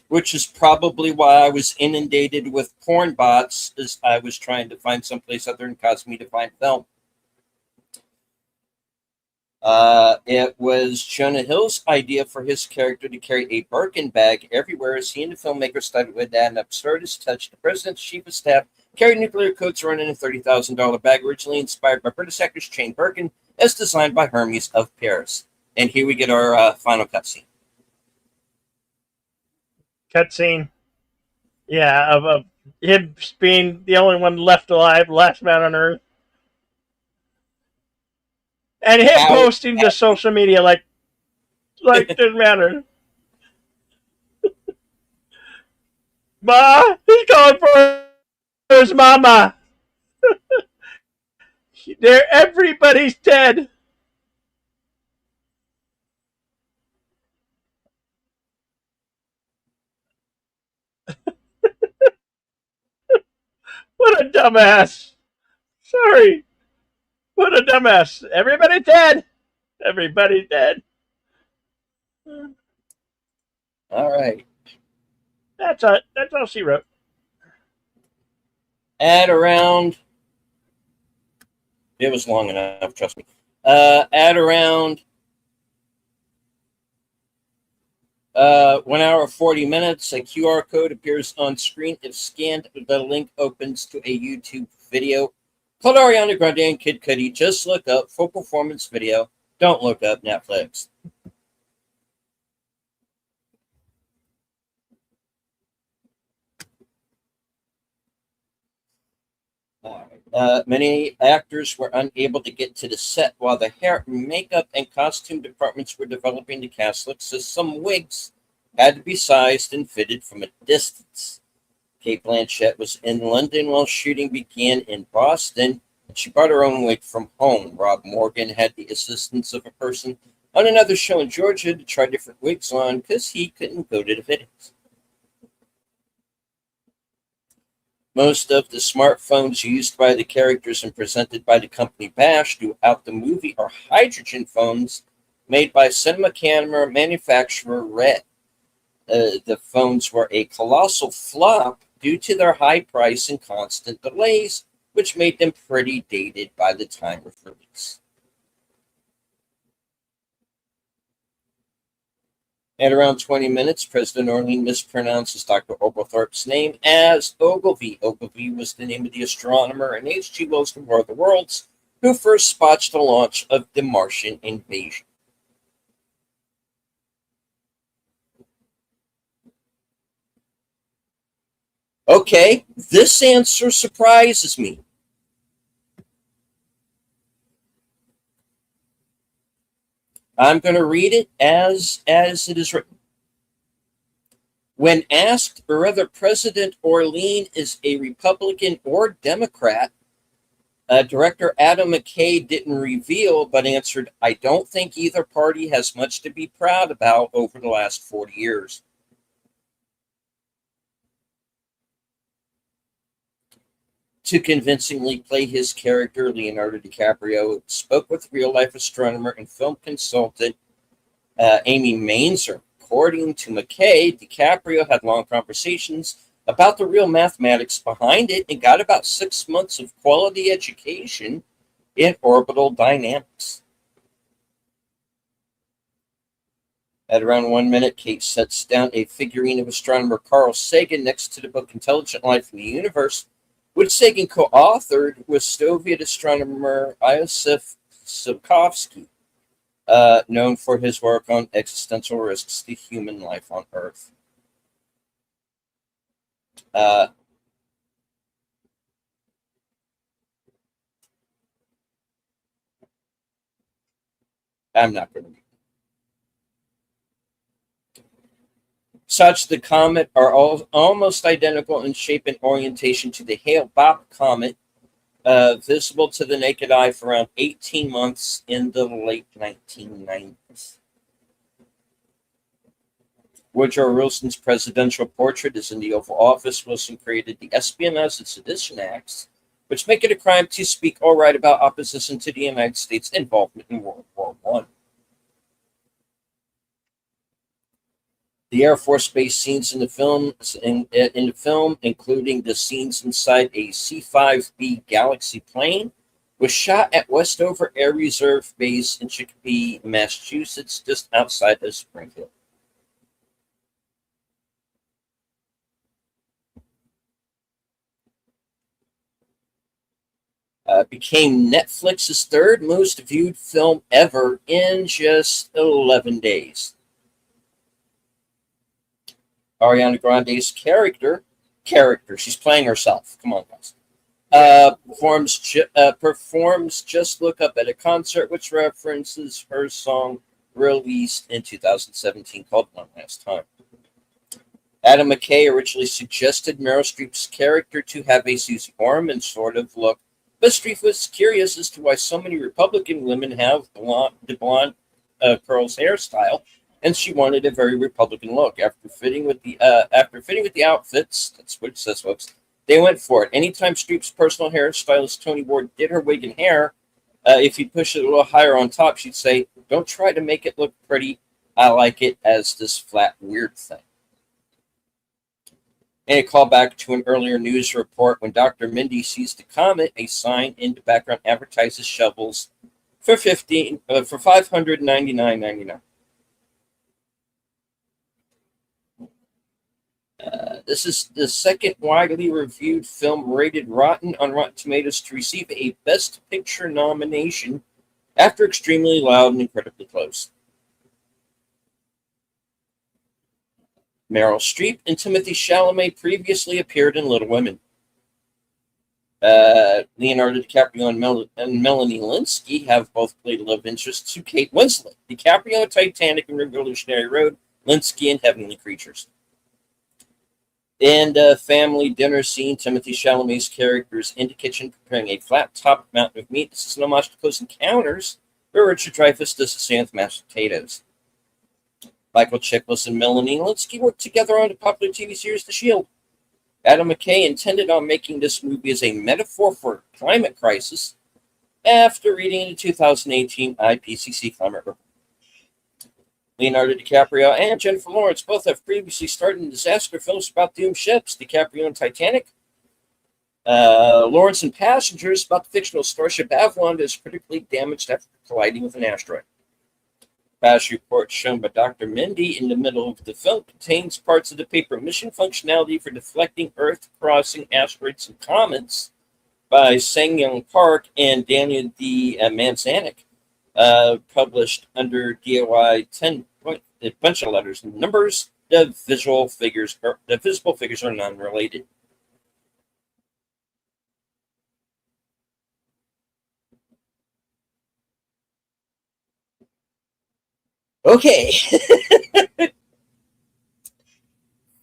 Which is probably why I was inundated with porn bots as I was trying to find someplace other than Cosme to find film. It was Jonah Hill's idea for his character to carry a Birkin bag everywhere as he and the filmmaker started with an absurdist touch. The president's chief of staff carried nuclear codes around in a $30,000 bag, originally inspired by British actress Jane Birkin, as designed by Hermes of Paris. And here we get our final cutscene. Cutscene. Yeah, of him being the only one left alive, last man on Earth, and him How posting to social media like it didn't matter. Ma, he's going for his mama. Everybody's dead. What a dumbass. Sorry. What a dumbass. Everybody's dead. Everybody's dead. All right. That's all she wrote. At around, it was long enough, trust me. At around 1 hour 40 minutes, a QR code appears on screen. If scanned, the link opens to a YouTube video called Ariana Grande and Kid Cudi. Just look up full performance video. Don't look up Netflix. Many actors were unable to get to the set while the hair, makeup, and costume departments were developing the cast looks, as some wigs had to be sized and fitted from a distance. Kate Blanchett was in London while shooting began in Boston. She brought her own wig from home. Rob Morgan had the assistance of a person on another show in Georgia to try different wigs on because he couldn't go to the fittings. Most of the smartphones used by the characters and presented by the company Bash throughout the movie are hydrogen phones made by cinema camera manufacturer Red. The phones were a colossal flop due to their high price and constant delays, which made them pretty dated by the time of release. At around 20 minutes, President Orlean mispronounces Dr. Oglethorpe's name as Ogilvy. Ogilvy was the name of the astronomer in H.G. Wells' The War of the Worlds, who first spotted the launch of the Martian invasion. Okay, this answer surprises me. I'm going to read it as it is written. When asked whether President Orlean is a Republican or Democrat, Director Adam McKay didn't reveal, but answered, "I don't think either party has much to be proud about over the last 40 years. To convincingly play his character, Leonardo DiCaprio spoke with real-life astronomer and film consultant Amy Mainzer. According to McKay, DiCaprio had long conversations about the real mathematics behind it and got about 6 months of quality education in orbital dynamics. At around 1 minute, Kate sets down a figurine of astronomer Carl Sagan next to the book Intelligent Life in the Universe, which Sagan co-authored with Soviet astronomer Iosif Tsiolkovsky, known for his work on existential risks to human life on Earth. I'm not going to. Such the comet are all almost identical in shape and orientation to the Hale-Bopp comet, visible to the naked eye for around 18 months in the late 1990s. Woodrow Wilson's presidential portrait is in the Oval Office. Wilson created the Espionage and Sedition Acts, which make it a crime to speak or write about opposition to the United States' involvement in World War I. The Air Force Base scenes in the film, including the scenes inside a C-5B Galaxy plane, was shot at Westover Air Reserve Base in Chicopee, Massachusetts, just outside of Springfield. Became Netflix's third most viewed film ever in just 11 days. Ariana Grande's character, she's playing herself. Come on, guys. Performs "Just Look Up" at a concert, which references her song released in 2017 called "One Last Time." Adam McKay originally suggested Meryl Streep's character to have a Susie Orman sort of look, but Streep was curious as to why so many Republican women have the blonde curls hairstyle, and she wanted a very Republican look. After fitting with the outfits, that's what it says, folks. They went for it. Anytime Streep's personal hairstylist Tony Ward did her wig and hair, if you push it a little higher on top, she'd say, "Don't try to make it look pretty. I like it as this flat, weird thing." And a callback to an earlier news report when Dr. Mindy sees the comet, a sign in the background advertises shovels for $599.99. This is the second widely reviewed film rated rotten on Rotten Tomatoes to receive a Best Picture nomination after Extremely Loud and Incredibly Close. Meryl Streep and Timothée Chalamet previously appeared in Little Women. Leonardo DiCaprio and Melanie Linsky have both played love interests to Kate Winslet. DiCaprio in Titanic and Revolutionary Road, Linsky in Heavenly Creatures. In the family dinner scene, Timothée Chalamet's character is in the kitchen preparing a flat-top mountain of meat. This is an homage to Close Encounters, where Richard Dreyfuss does the same with mashed potatoes. Michael Chiklis and Melanie Linsky worked together on the popular TV series The Shield. Adam McKay intended on making this movie as a metaphor for climate crisis after reading the 2018 IPCC climate report. Leonardo DiCaprio and Jennifer Lawrence both have previously starred in disaster films about doomed ships. DiCaprio in Titanic, Lawrence in Passengers, about the fictional starship Avalon that is critically damaged after colliding with an asteroid. Crash report shown by Dr. Mindy in the middle of the film contains parts of the paper mission functionality for deflecting Earth-crossing asteroids and comets by Sang-Young Park and Daniel D. Manzanik, published under DOI 10, a bunch of letters and numbers. The visible figures are non-related. Okay.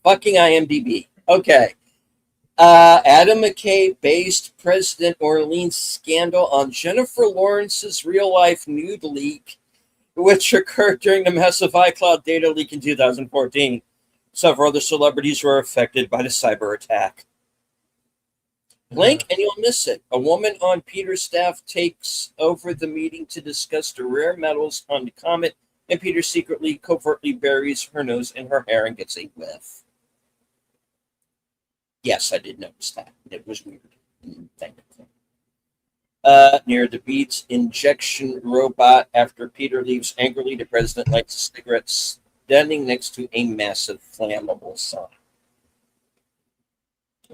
Fucking IMDb. Okay. Adam McKay based President Orleans scandal on Jennifer Lawrence's real-life nude leak, which occurred during the massive iCloud data leak in 2014. Several other celebrities were affected by the cyber attack. Blink and you'll miss it. A woman on Peter's staff takes over the meeting to discuss the rare metals on the comet, and Peter secretly, covertly buries her nose in her hair and gets a whiff. Yes, I did notice that. It was weird. Near the Beats injection robot, after Peter leaves angrily, the president lights a cigarette standing next to a massive flammable sign.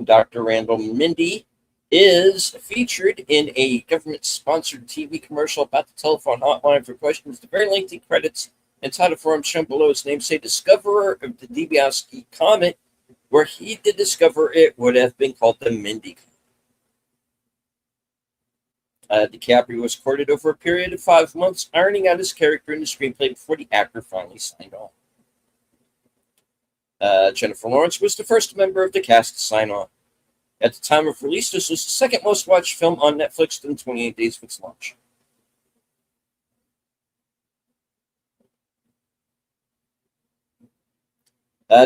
Dr. Randall Mindy is featured in a government-sponsored TV commercial about the telephone hotline for questions. The very lengthy credits and title form shown below his namesake, discoverer of the Dibiowski comet. Where he did discover it would have been called the Mindy. DiCaprio was courted over a period of 5 months, ironing out his character in the screenplay before the actor finally signed on. Jennifer Lawrence was the first member of the cast to sign on. At the time of release, this was the second most watched film on Netflix within 28 days of its launch.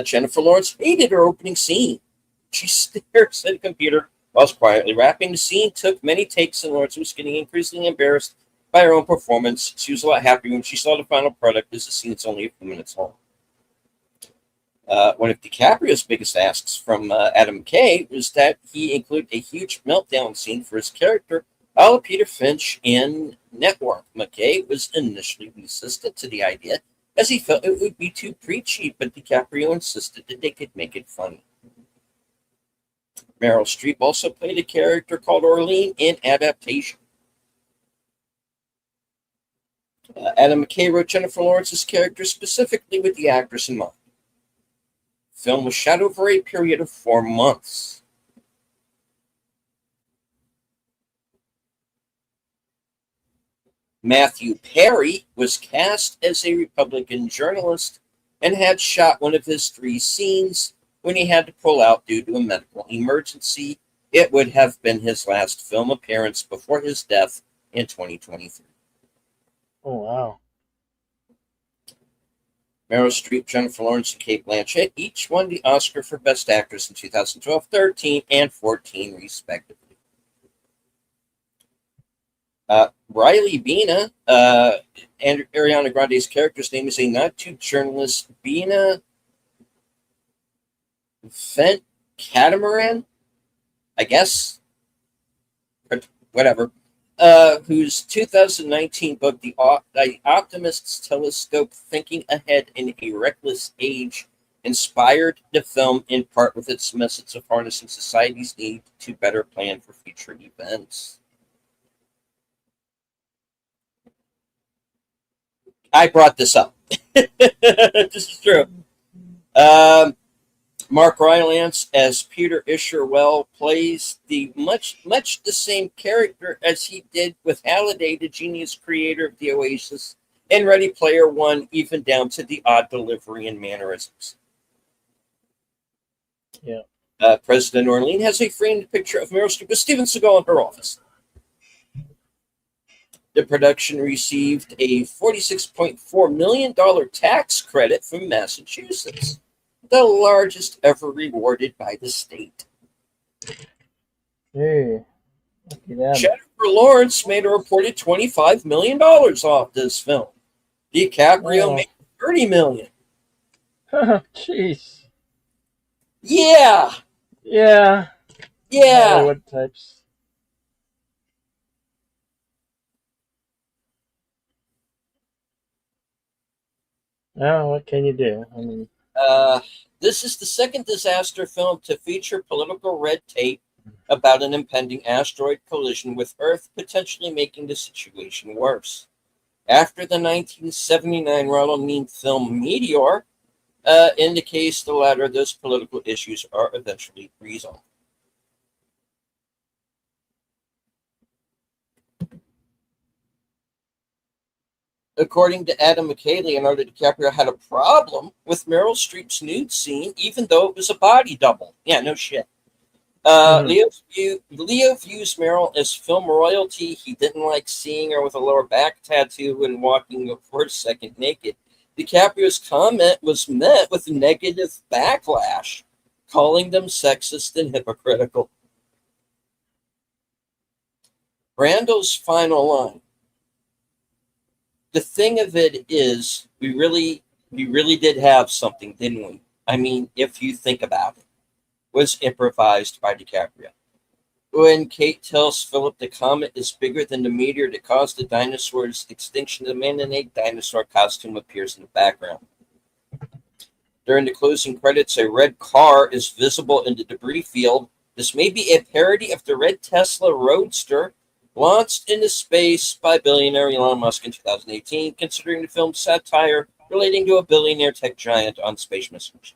Jennifer Lawrence hated her opening scene. She stares at a computer whilst quietly rapping. The scene took many takes, and Lawrence was getting increasingly embarrassed by her own performance. She was a lot happier when she saw the final product, as the scene's only a few minutes long. One of DiCaprio's biggest asks from Adam McKay was that he include a huge meltdown scene for his character, a la Peter Finch in Network. McKay was initially resistant to the idea, as he felt it would be too preachy, but DiCaprio insisted that they could make it funny. Meryl Streep also played a character called Orlean in Adaptation. Adam McKay wrote Jennifer Lawrence's character specifically with the actress in mind. The film was shot over a period of 4 months. Matthew Perry was cast as a Republican journalist and had shot one of his 3 scenes when he had to pull out due to a medical emergency. It would have been his last film appearance before his death in 2023. Oh, wow. Meryl Streep, Jennifer Lawrence, and Cate Blanchett each won the Oscar for Best Actress in 2012, 13, and 14, respectively. Riley Bina, and Ariana Grande's character's name is a nod to journalist Bina Fent Catamaran, I guess, whatever, whose 2019 book, The Optimist's Telescope, Thinking Ahead in a Reckless Age, inspired the film in part with its message of harnessing society's need to better plan for future events. I brought this up. This is true. Mark Rylance as Peter Isherwell plays the much the same character as he did with Halliday, the genius creator of the Oasis, and Ready Player One, even down to the odd delivery and mannerisms. Yeah. President Orlean has a framed picture of Meryl Streep with Steven Seagal in her office. The production received a $46.4 million tax credit from Massachusetts, the largest ever rewarded by the state. Hey, lucky them. Jennifer Lawrence made a reported $25 million off this film. DiCaprio made $30 million. Jeez. Yeah. Yeah. Hollywood types. Oh, what can you do? I mean, this is the second disaster film to feature political red tape about an impending asteroid collision with Earth, potentially making the situation worse. After the 1979 Ronald Neame film Meteor indicates the latter, those political issues are eventually resolved. According to Adam McKay, Leonardo DiCaprio had a problem with Meryl Streep's nude scene, even though it was a body double. Yeah, no shit. Leo views Meryl as film royalty. He didn't like seeing her with a lower back tattoo and walking for a second naked. DiCaprio's comment was met with negative backlash, calling them sexist and hypocritical. Randall's final line. The thing of it is, we really did have something, didn't we? I mean, if you think about it, was improvised by DiCaprio. When Kate tells Philip the comet is bigger than the meteor that caused the dinosaur's extinction, the man in a dinosaur costume appears in the background. During the closing credits, a red car is visible in the debris field. This may be a parody of the red Tesla Roadster launched into space by billionaire Elon Musk in 2018, considering the film's satire relating to a billionaire tech giant on space missions.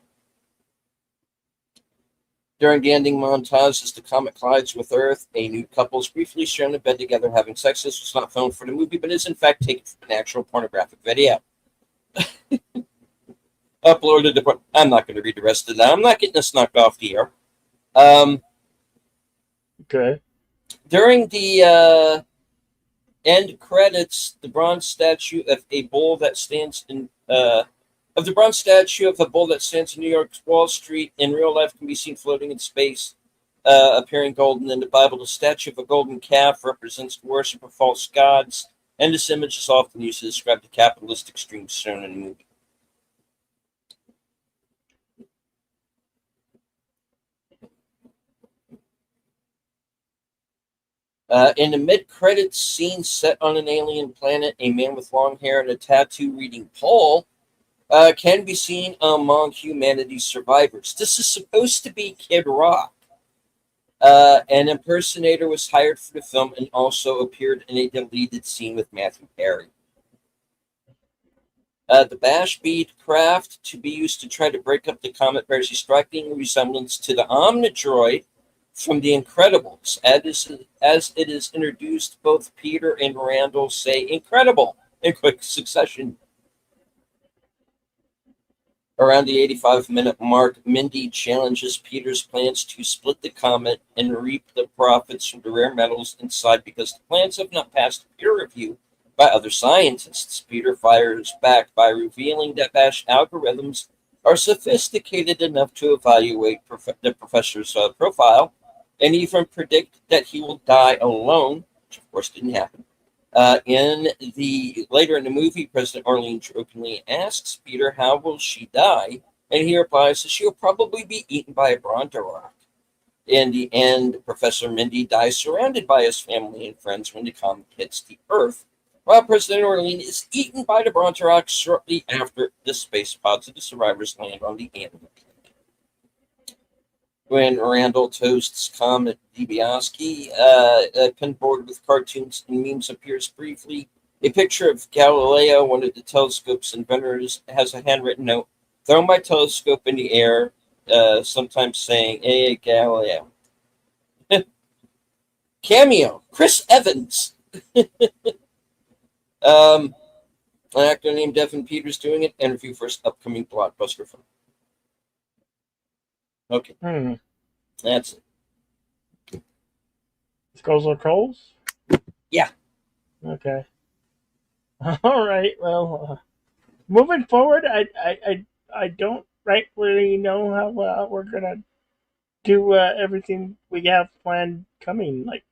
During the ending montage, as the comet collides with Earth, a nude couple is briefly shown in bed together having sex. This was not filmed for the movie, but is in fact taken from an actual pornographic video. Uploaded to. I'm not going to read the rest of that. I'm not getting this knocked off the air. Okay. During the end credits, the bronze statue of a bull that stands in of the bronze statue of a bull that stands in New York's Wall Street in real life can be seen floating in space, appearing golden. In the Bible, the statue of a golden calf represents the worship of false gods, and this image is often used to describe the capitalist extremes shown in the movie. In the mid-credits scene set on an alien planet, a man with long hair and a tattoo reading Paul can be seen among humanity's survivors. This is supposed to be Kid Rock. An impersonator was hired for the film and also appeared in a deleted scene with Matthew Perry. The bash bead craft to be used to try to break up the comet bears a striking resemblance to the Omnidroid from The Incredibles. As it is introduced, both Peter and Randall say "incredible" in quick succession. Around the 85-minute mark, Mindy challenges Peter's plans to split the comet and reap the profits from the rare metals inside because the plans have not passed peer review by other scientists. Peter fires back by revealing that Bash algorithms are sophisticated enough to evaluate the professor's profile and even predict that he will die alone, which of course didn't happen. Later in the movie, President Arlene jokingly asks Peter, "How will she die?" And he replies that she'll probably be eaten by a Brontorok. In the end, Professor Mindy dies surrounded by his family and friends when the comet hits the Earth, while President Orlean is eaten by the Brontorok shortly after the space pods of the survivors land on the animal planet. When Randall toasts Comet DiBiase, a pinboard with cartoons and memes appears briefly. A picture of Galileo, one of the telescope's inventors, has a handwritten note: "Throw my telescope in the air," sometimes saying, "Hey, Galileo." Cameo, Chris Evans. An actor named Devin Peters doing an interview for his upcoming blockbuster film. Okay, that's it. Skulls or Coals? Yeah. Okay. All right. Well, moving forward, I don't rightly know how we're gonna do everything we have planned coming, like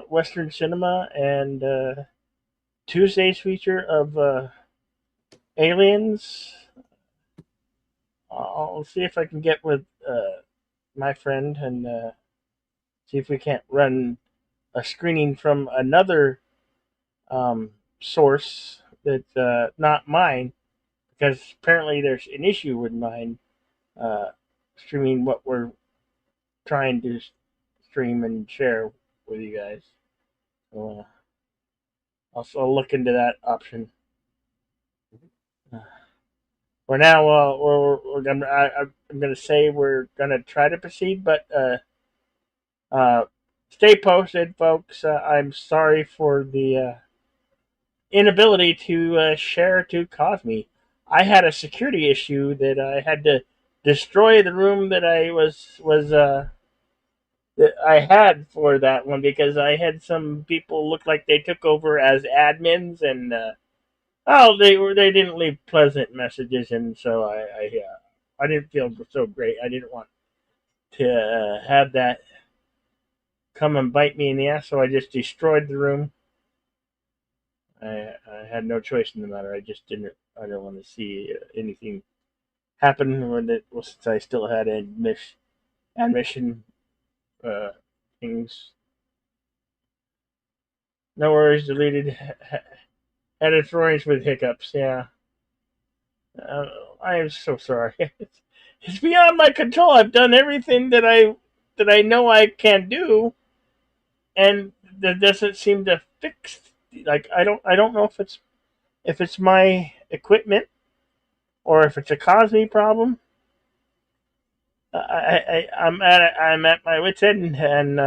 Western cinema and Tuesday's feature of Aliens. I'll see if I can get with my friend and see if we can't run a screening from another source that's not mine, because apparently there's an issue with mine uh, streaming what we're trying to stream and share with you guys. So I'll look into that option. For now, we're gonna. I'm gonna say we're gonna try to proceed, but uh, stay posted, folks. I'm sorry for the inability to share to Cosme. I had a security issue that I had to destroy the room that I was that I had for that one, because I had some people look like they took over as admins, and they didn't leave pleasant messages, and so I didn't feel so great. I didn't want to have that come and bite me in the ass, so I just destroyed the room. I had no choice in the matter. I just didn't. I don't want to see anything happen when it. Well, since I still had admission things. No worries. Deleted. Had experience with hiccups. Yeah. I am so sorry. It's beyond my control. I've done everything that I know I can do, and that doesn't seem to fix. Like I don't know if it's my equipment or if it's a Cosme problem. I'm at my wits end and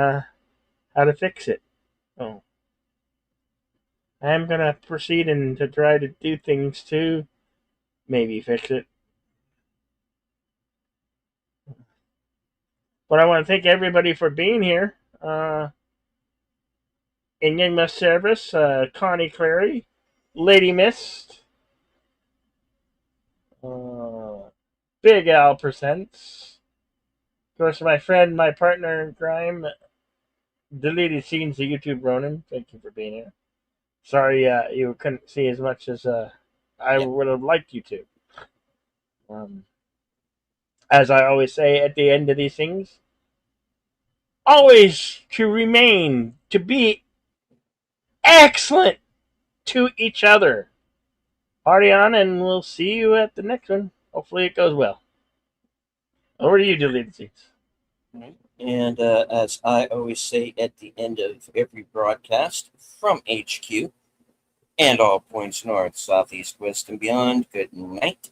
how to fix it. So I am gonna proceed and to try to do things to maybe fix it. But I want to thank everybody for being here. Enigma Service, Connie Clary, Lady Mist, uh, Big Al Presents. Of course, my friend, my partner in crime, Deleted Scenes of YouTube Ronan. Thank you for being here. Sorry you couldn't see as much as I Yeah. would have liked you to. Um, as I always say at the end of these things, always to remain, to be excellent to each other. Party on, and we'll see you at the next one. Hopefully, it goes well. Over to you, Deleted Seats. Right. And as I always say at the end of every broadcast from HQ and all points north, south, east, west, and beyond, good night.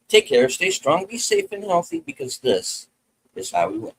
Take care, stay strong, be safe and healthy because this is how we win.